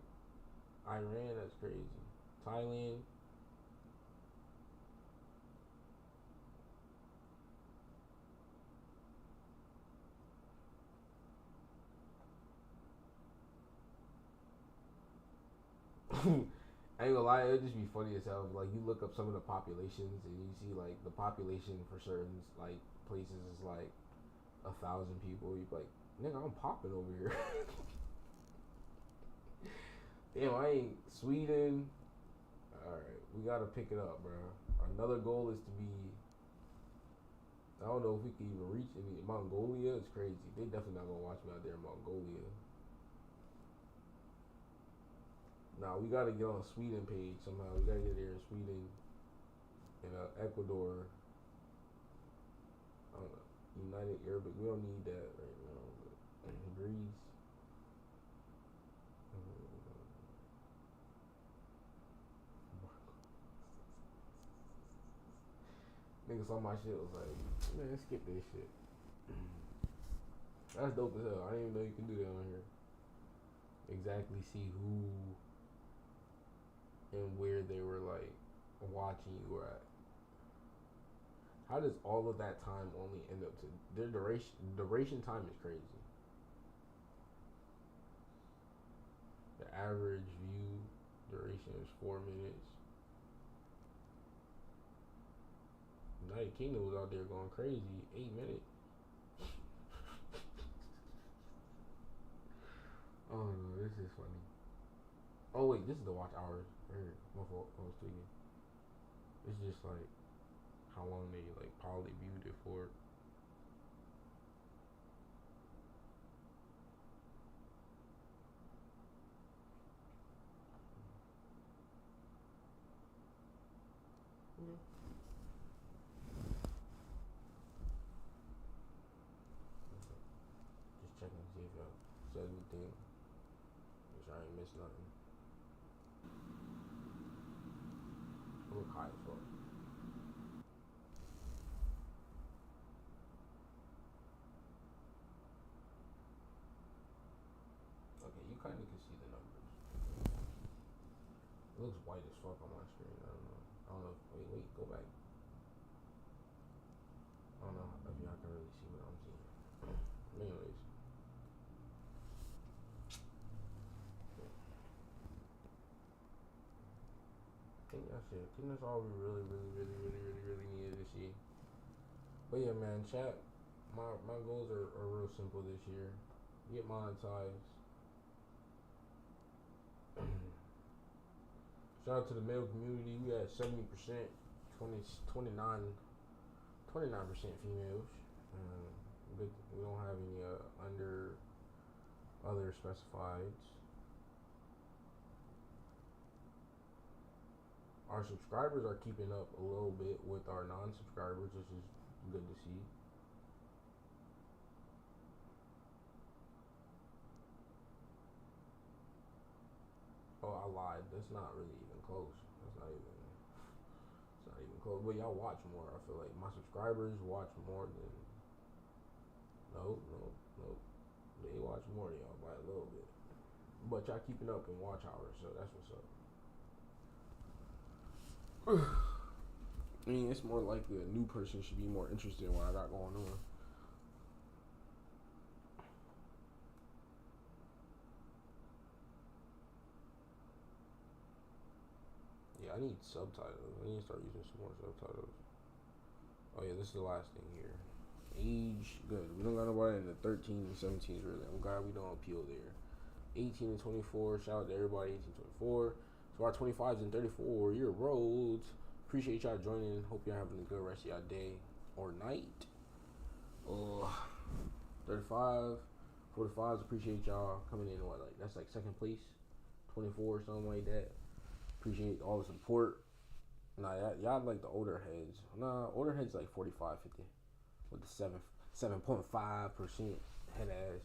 Iran, that's crazy. Thailand. I ain't gonna lie, it'd just be funny as hell. Like you look up some of the populations and you see like the population for certain like places is like 1,000 people. You be like, nigga, I'm popping over here. Damn, I ain't Sweden. All right, we gotta pick it up, bro. Another goal is to be. I don't know if we can even reach any. Mongolia is crazy. They definitely not gonna watch me out there in Mongolia. Nah, we gotta get on a Sweden page somehow. We gotta get there in Sweden and Ecuador. I don't know. United Arabic. We don't need that right now. But Greece. Niggas saw my shit was like, man, skip this shit. That's dope as hell. I didn't even know you can do that on here. Exactly see who and where they were like watching you at. How does all of that time only end up to their duration time is crazy. The average view duration is 4 minutes. United Kingdom was out there going crazy, 8 minutes. Oh no, this is funny. Oh wait, this is the watch hours. My fault, I was tweaking. It's just like how long they like probably viewed it for. said anything. Make sure I ain't missed nothing. I look high as fuck. Okay, you kind of can see the numbers. It looks white as fuck on my screen. I don't know. Wait, go back. I don't know if y'all can really see what I'm seeing. Anyways. I think that's all we really needed to see. But yeah, man, chat. My goals are real simple this year. Get monetized. Shout out to the male community. We had 70%, 29% females. We don't have any under other specifieds. Our subscribers are keeping up a little bit with our non-subscribers, which is good to see. Oh, I lied. That's not really even close. It's not even close. But y'all watch more. I feel like my subscribers watch more than. Nope. They watch more than y'all by a little bit. But y'all keeping up in watch hours, so that's what's up. I mean, it's more likely a new person should be more interested in what I got going on. Yeah, I need subtitles. I need to start using some more subtitles. Oh yeah, this is the last thing here. Age, good. We don't got nobody in the 13 and 17s really. I'm glad we don't appeal there. 18 and 24. Shout out to everybody 18 and 24. So our 25s and 34-year-olds. Appreciate y'all joining. Hope y'all having a good rest of y'all day or night. 35, 45s. Appreciate y'all coming in. That's like second place. 24, something like that. Appreciate all the support. Nah, y'all like the older heads. Nah, older heads like 45, 50 with the 7.5% head ass.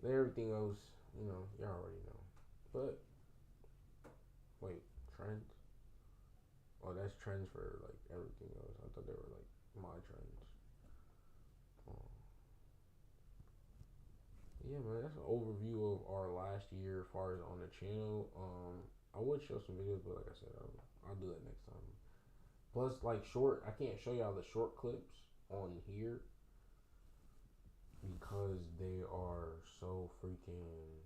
Everything else, y'all already know. But wait, trends? Oh, that's trends for like everything else. I thought they were like my trends. Yeah, man, that's an overview of our last year as far as on the channel. I would show some videos, but like I said, I'll do that next time. Plus, like I can't show y'all the short clips on here because they are so freaking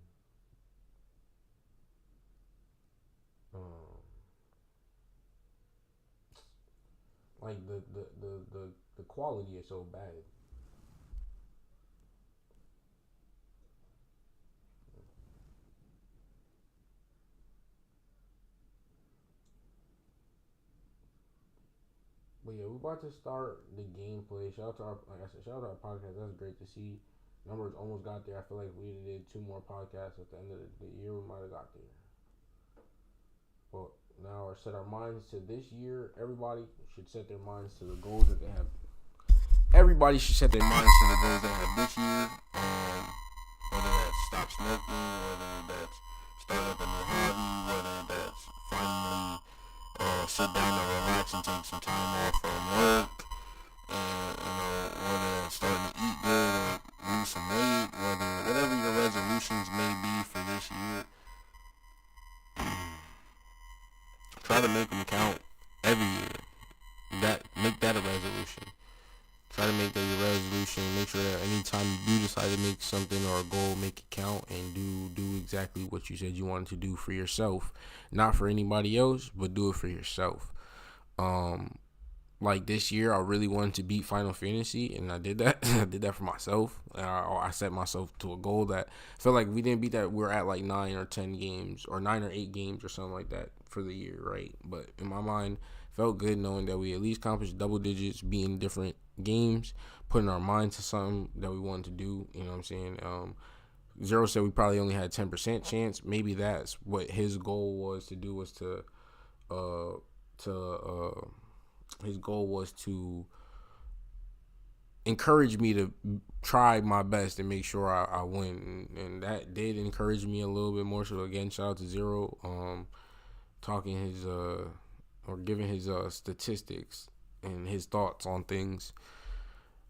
like the quality is so bad. But yeah, we're about to start the gameplay. Shout out to shout out to our podcast. That's great to see. Numbers almost got there. I feel like if we did 2 more podcasts at the end of the year, we might have got there. But now, set our minds to this year. Everybody should set their minds to the goals that they have. Everybody should set their minds to the goals they have this year. Whether that's stop smoking, whether that's start up a new hobby, whether that's finally sit down and relax and take some time off from work, and whether it's starting to eat good or lose some weight, whatever your resolutions may be for this year, try to make them count every year. Make that a resolution. Try to make that your resolution. Make sure that anytime you do decide to make something or a goal, make it count and do exactly what you said you wanted to do for yourself. Not for anybody else, but do it for yourself. Like this year, I really wanted to beat Final Fantasy, and I did that. I did that for myself. I set myself to a goal that I felt like we didn't beat that. We're at like 9 or 10 games, or 9 or 8 games, or something like that for the year, right? But in my mind, felt good knowing that we at least accomplished double digits, being different games, putting our mind to something that we wanted to do. You know what I'm saying? Zero said we probably only had 10% chance. Maybe that's what his goal was to do, was his goal was to encourage me to try my best and make sure I win, and that did encourage me a little bit more. So again, shout out to Zero, talking his or giving his statistics and his thoughts on things.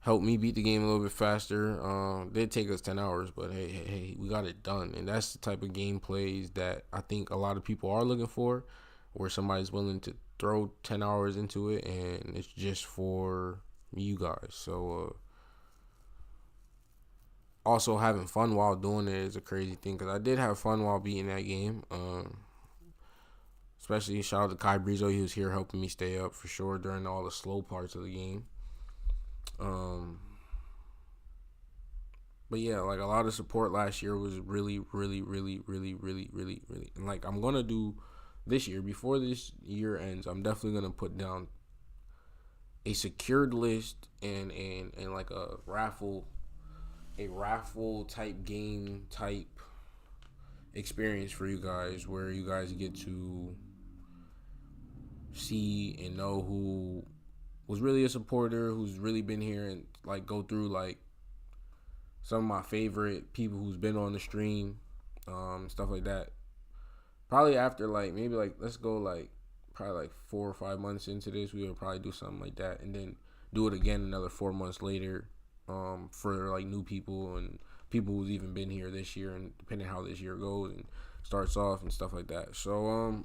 Helped me beat the game a little bit faster. Did take us 10 hours, but hey, we got it done. And that's the type of game plays that I think a lot of people are looking for, where somebody's willing to throw 10 hours into it, and it's just for you guys. So, also having fun while doing it is a crazy thing, because I did have fun while beating that game. Especially shout out to Kai Brizo. He was here helping me stay up for sure during all the slow parts of the game. But yeah, like a lot of support last year was really, and like I'm gonna do this year, before this year ends, I'm definitely gonna put down a secured list and like a raffle type game type experience for you guys, where you guys get to see and know who was really a supporter, who's really been here, and like go through like some of my favorite people who's been on the stream, stuff like that. Probably after like maybe like let's go like probably like 4 or 5 months into this, we would probably do something like that, and then do it again another 4 months later, for like new people and people who's even been here this year, and depending how this year goes and starts off and stuff like that. So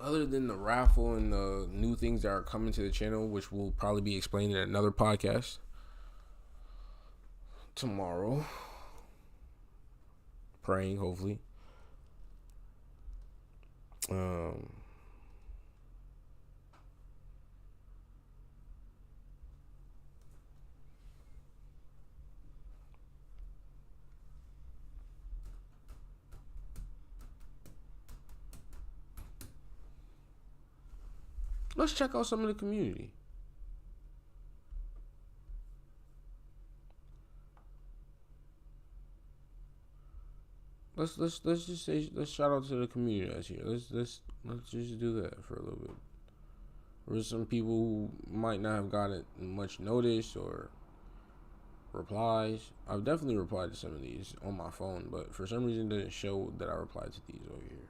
other than the raffle and the new things that are coming to the channel, which will probably be explained in another podcast tomorrow, praying hopefully. Let's check out some of the community. Let's just say, let's shout out to the community that's here. Let's just do that for a little bit. There's some people who might not have gotten much notice or replies. I've definitely replied to some of these on my phone, but for some reason it didn't show that I replied to these over here.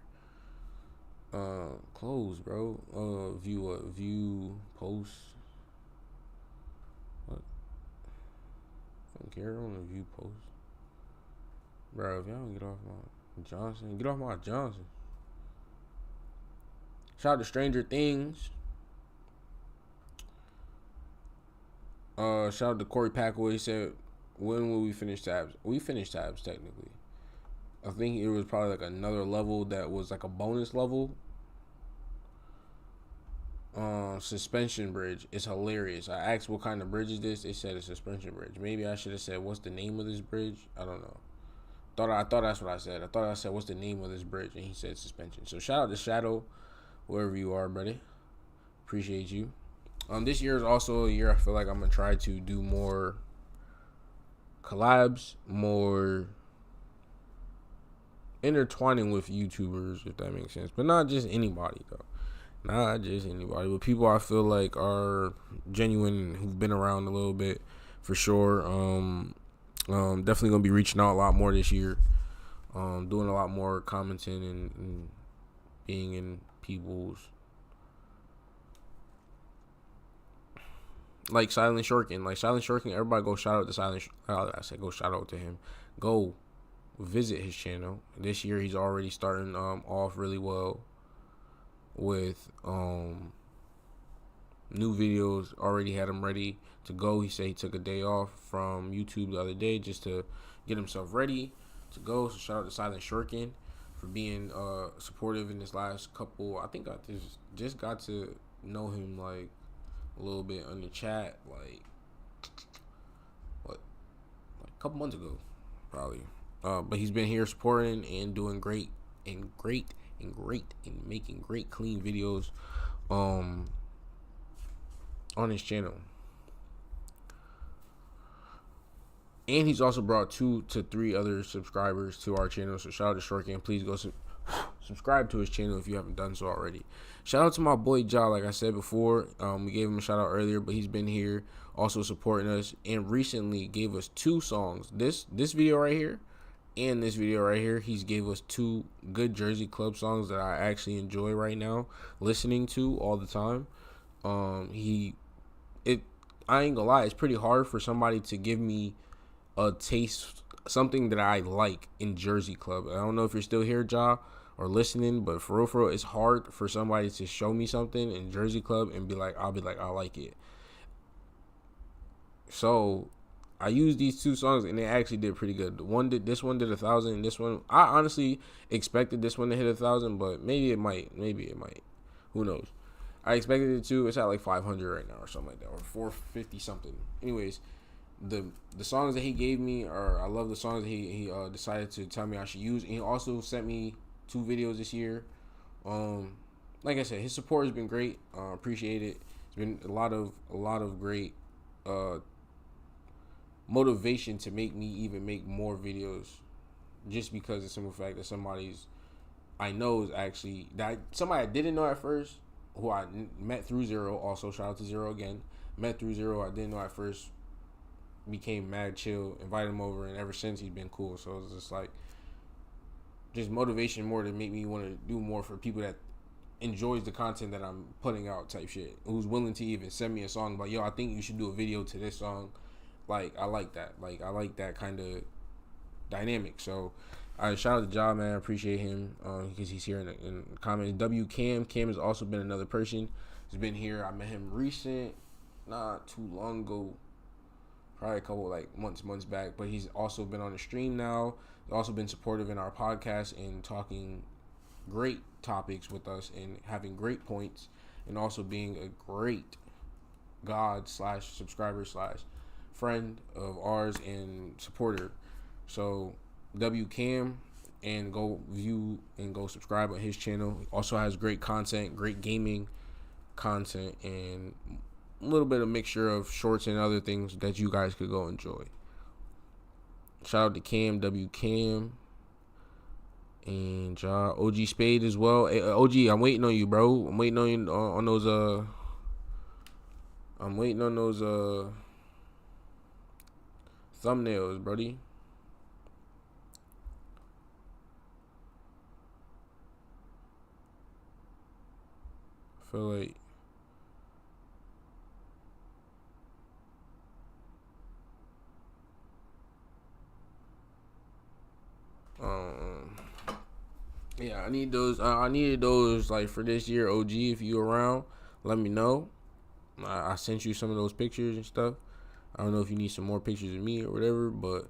Close, bro. View post. What? I don't care. I don't want to view post. Bro, if y'all don't get off my Johnson, get off my Johnson. Shout out to Stranger Things. Shout out to Corey Packaway. He said, when will we finish tabs? We finished tabs technically. I think it was probably like another level that was like a bonus level. Suspension bridge is hilarious. I asked what kind of bridge is this. They said a suspension bridge. Maybe I should have said what's the name of this bridge. I don't know. I thought that's what I said. I thought I said what's the name of this bridge, and he said suspension. So shout out to Shadow, wherever you are, buddy. Appreciate you. This year is also a year I feel like I'm gonna try to do more collabs, more intertwining with YouTubers, if that makes sense. But not just anybody though. Not just anybody, but people I feel like are genuine, who've been around a little bit for sure. Definitely gonna be reaching out a lot more this year. Doing a lot more commenting and being in people's, like Silent Shorkin. Like Silent Shorkin, everybody go shout out to Silent. I said go shout out to him. Go visit his channel. This year he's already starting off really well with new videos. Already had him ready to go. He said he took a day off from YouTube the other day just to get himself ready to go. So shout out to Silent Shorkin for being supportive in this last couple. I think I just got to know him like a little bit on the chat, like a couple months ago probably. But he's been here supporting and doing great and making great clean videos on his channel. And he's also brought 2 to 3 other subscribers to our channel. So shout out to Shortcan. Please go subscribe to his channel if you haven't done so already. Shout out to my boy Ja, like I said before. We gave him a shout out earlier, but he's been here also supporting us and recently gave us 2 songs. This video right here and this video right here, he's gave us 2 good Jersey Club songs that I actually enjoy right now listening to all the time. I ain't gonna lie, it's pretty hard for somebody to give me a taste, something that I like in Jersey Club. I don't know if you're still here, Ja, or listening, but for real, it's hard for somebody to show me something in Jersey Club and I'll be like, I like it. So I used these 2 songs and they actually did pretty good. This one did 1,000, and this one, I honestly expected this one to hit 1,000, but maybe it might. Who knows? I expected it to. It's at like 500 right now or something like that, or 450 something. Anyways, the songs that he gave me, I love the songs that he decided to tell me I should use. And he also sent me 2 videos this year. Like I said, his support has been great. Appreciate it. It's been a lot of great motivation to make me even make more videos, just because of the simple fact that somebody I didn't know at first, who I met through Zero. Also, shout out to Zero again. Met through Zero. I didn't know at first. Became mad chill. Invited him over, and ever since he's been cool. So it's just like, just motivation more to make me want to do more for people that enjoys the content that I'm putting out type shit. Who's willing to even send me a song like, yo, I think you should do a video to this song. Like, I like that. Like, I like that kind of dynamic. So I shout out to Ja, man. I appreciate him because he's here in the comments. W Cam has also been another person who's been here. I met him not too long ago, probably a couple like months back. But he's also been on the stream now. He's also been supportive in our podcast and talking great topics with us and having great points, and also being a great God/subscriber/ friend of ours and supporter. So W Cam, and go view and go subscribe on his channel. He also has great content, great gaming content, and a little bit of mixture of shorts and other things that you guys could go enjoy. Shout out to Cam, W Cam, and OG Spade as well. Hey, OG, I'm waiting on you, bro. I'm waiting on you on those thumbnails, buddy. I feel like yeah, I need those. I needed those like for this year. OG, if you around, let me know. I sent you some of those pictures and stuff. I don't know if you need some more pictures of me or whatever, but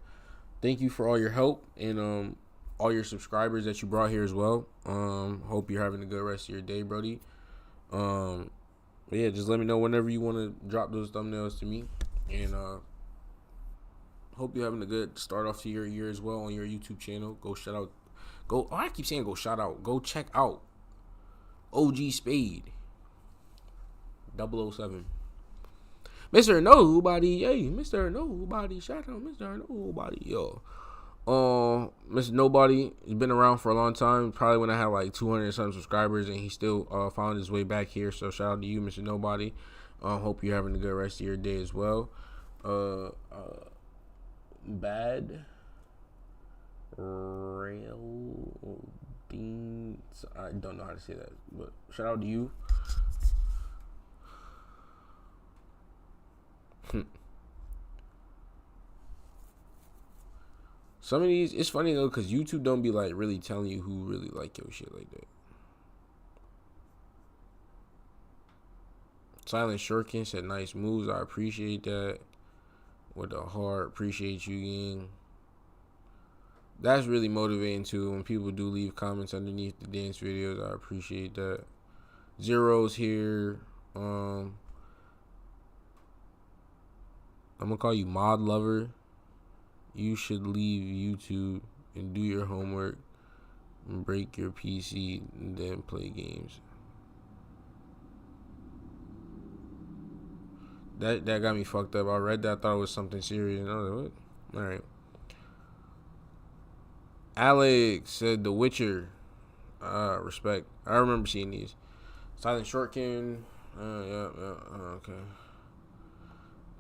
thank you for all your help and all your subscribers that you brought here as well. Hope you're having a good rest of your day, Brody. But yeah, just let me know whenever you want to drop those thumbnails to me, and hope you're having a good start off to your year as well on your YouTube channel. Go shout out. I keep saying go shout out. Go check out OG Spade 007. Mr. Nobody, hey, Mr. Nobody, shout out Mr. Nobody, yo. Mr. Nobody, he's been around for a long time. Probably when I had like 200 and some subscribers, and he still found his way back here. So shout out to you, Mr. Nobody. Hope you're having a good rest of your day as well. Bad Rail Beans. I don't know how to say that, but shout out to you. Some of these, it's funny though, because YouTube don't be like really telling you who really like your shit like that. Silent Shurkin said nice moves. I appreciate that. With the heart, appreciate you, Ying. That's really motivating too when people do leave comments underneath the dance videos. I appreciate that. Zero's here. I'm gonna call you Mod Lover. You should leave YouTube and do your homework and break your PC and then play games. That got me fucked up. I read that, I thought it was something serious. And I was like, what? Alright. Alex said The Witcher. Respect. I remember seeing these. Silent Shortkin. Okay.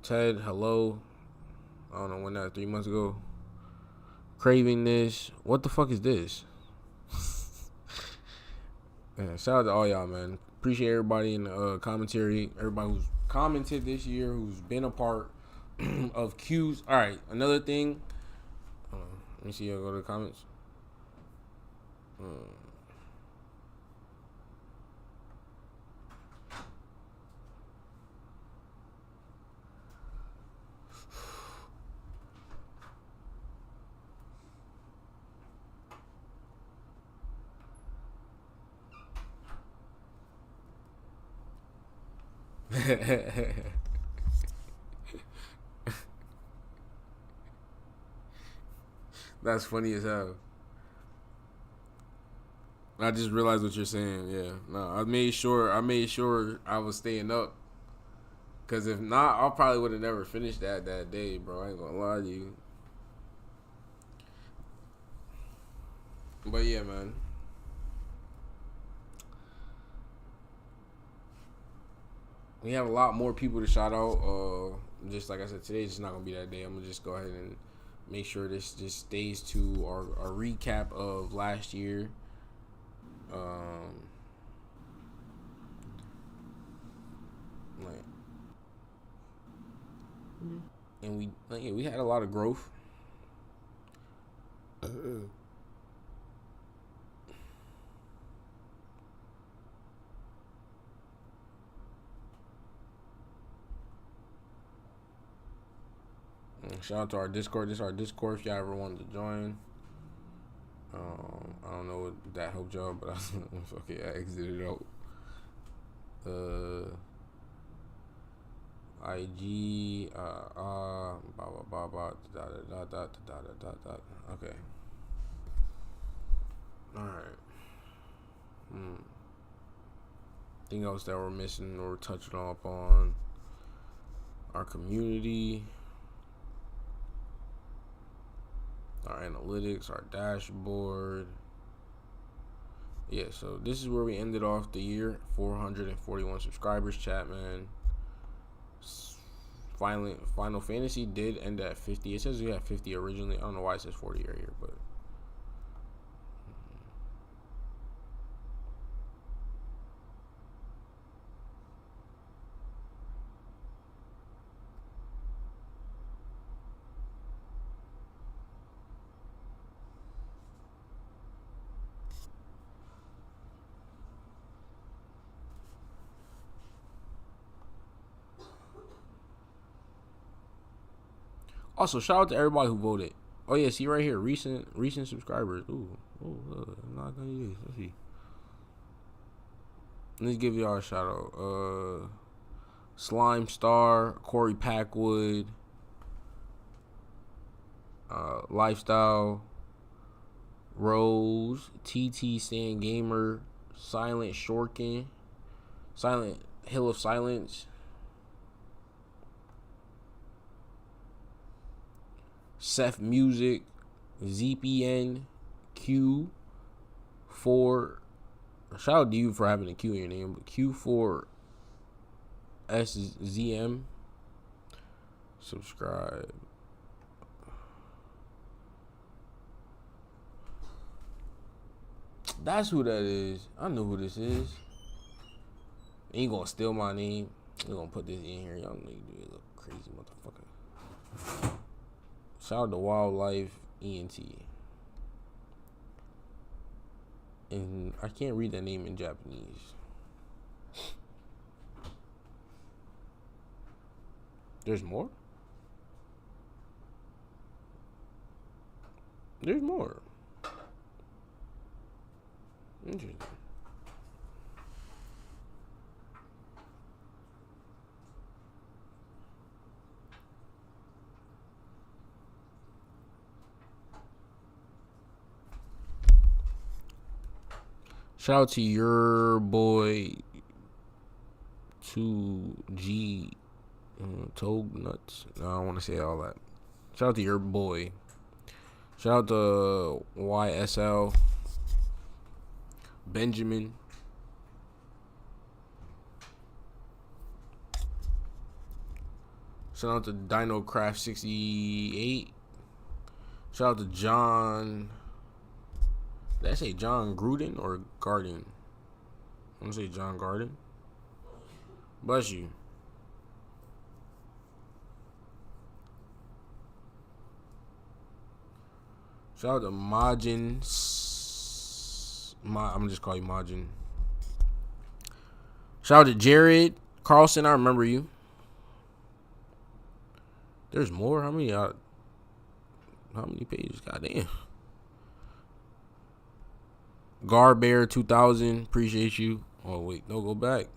Ted, hello. I don't know when that 3 months ago. Craving this. What the fuck is this? Yeah, shout out to all y'all, man. Appreciate everybody in the commentary. Everybody who's commented this year, who's been a part of Q's. All right, another thing. Let me see. Y'all go to the comments. That's funny as hell. I just realized what you're saying. Yeah, no, I made sure I was staying up. Cause if not, I probably would have never finished that day, bro. I ain't gonna lie to you. But yeah, man. We have a lot more people to shout out. Just like I said, today's just not gonna be that day. I'm gonna just go ahead and make sure this just stays to our recap of last year. Like, and we had a lot of growth. Shout out to our Discord. This is our Discord if y'all ever wanted to join. I don't know what that helped y'all, but okay, I exited out. IG, blah blah blah blah, okay. All right. Thing else that we're missing or touching up on our community, our analytics, our dashboard. Yeah, so this is where we ended off the year. 441 subscribers, chat, man. Final Fantasy did end at 50. It says we had 50 originally. I don't know why it says 40 right here, but also shout out to everybody who voted. Oh yeah, see right here, recent subscribers. I'm not gonna use. Let's see. Let's give y'all a shout out. Slime Star, Corey Packwood, Lifestyle, Rose, TT Sand Gamer, Silent Shorkin, Silent Hill of Silence, Seth Music, ZPN, Q, 4. Shout out to you for having a Q in your name, but Q4 SZM. Subscribe. That's who that is. I know who this is. Ain't gonna steal my name. We're gonna put this in here. Y'all know you do a little crazy motherfucker. Shout out to Wildlife ENT. And I can't read that name in Japanese. There's more? There's more. Interesting. Shout out to your boy 2G Toad Nuts. No, I don't want to say all that. Shout out to your boy. Shout out to YSL. Benjamin. Shout out to DinoCraft68. Shout out to John. Did I say John Gruden or Garden? I'm gonna say John Garden. Bless you. Shout out to Majin. I'm gonna just call you Majin. Shout out to Jared Carlson. I remember you. There's more. How many pages? Goddamn. Garbear 2000. Appreciate you. Oh wait, no, go back.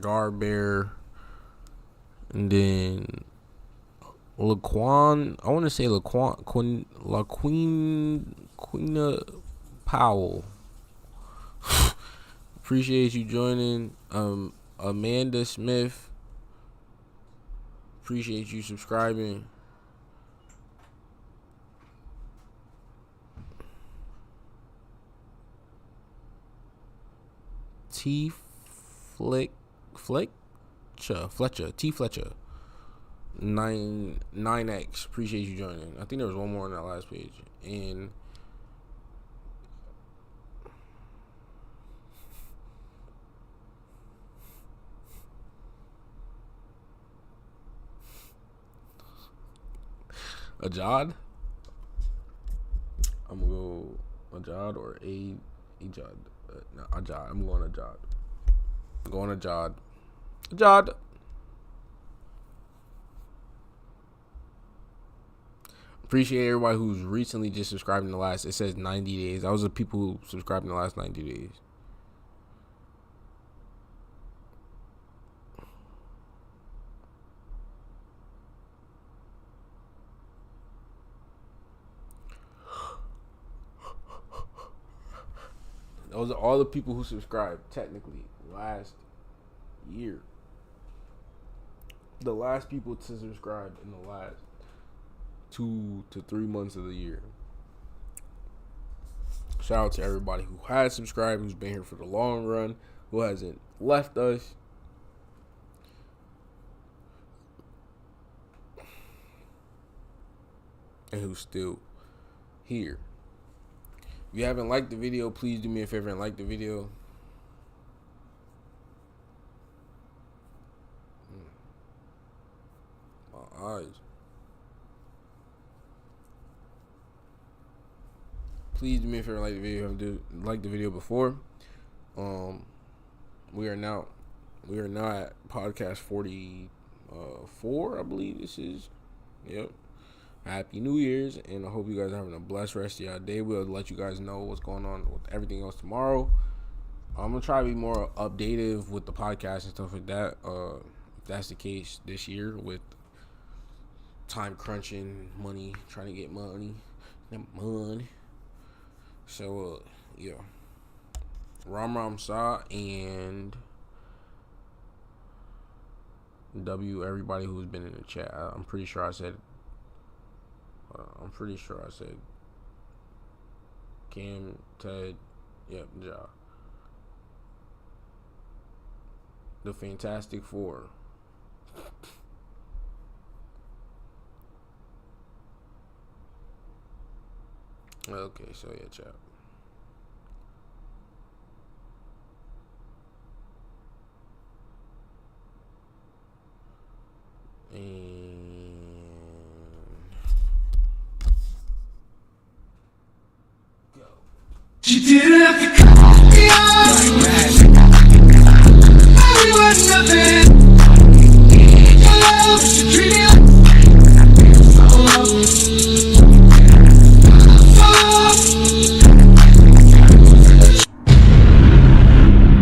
Garbear, and then Laquan. I want to say Queen Powell. Appreciate you joining. Amanda Smith. Appreciate you subscribing. T Fletcher. T Fletcher. 9X. Appreciate you joining. I think there was one more on that last page. And Ajad. I'm gonna go Ajad or Ajad. No, Ajad. I'm going Ajad. Going Ajad. Ajad. Appreciate everybody who's recently just subscribed in the last. It says 90 days. That was the people who subscribed in the last 90 days. Those are all the people who subscribed technically last year. The last people to subscribe in the last 2 to 3 months of the year. Shout out to everybody who has subscribed, who's been here for the long run, who hasn't left us. And who's still here. If you haven't liked the video, please do me a favor and like the video. My eyes. Please do me a favor and like the video. If you haven't liked the video before. We are now at podcast 44, I believe this is. Yep. Happy New Year's, and I hope you guys are having a blessed rest of your day. We'll let you guys know what's going on with everything else tomorrow. I'm gonna try to be more updated with the podcast and stuff like that. If that's the case this year, with time crunching, money, trying to get money. So yeah, Ram Sa and W. Everybody who's been in the chat. I'm pretty sure I said Cam, Ted, yep, Ja. The Fantastic Four. Okay, so yeah, chat. And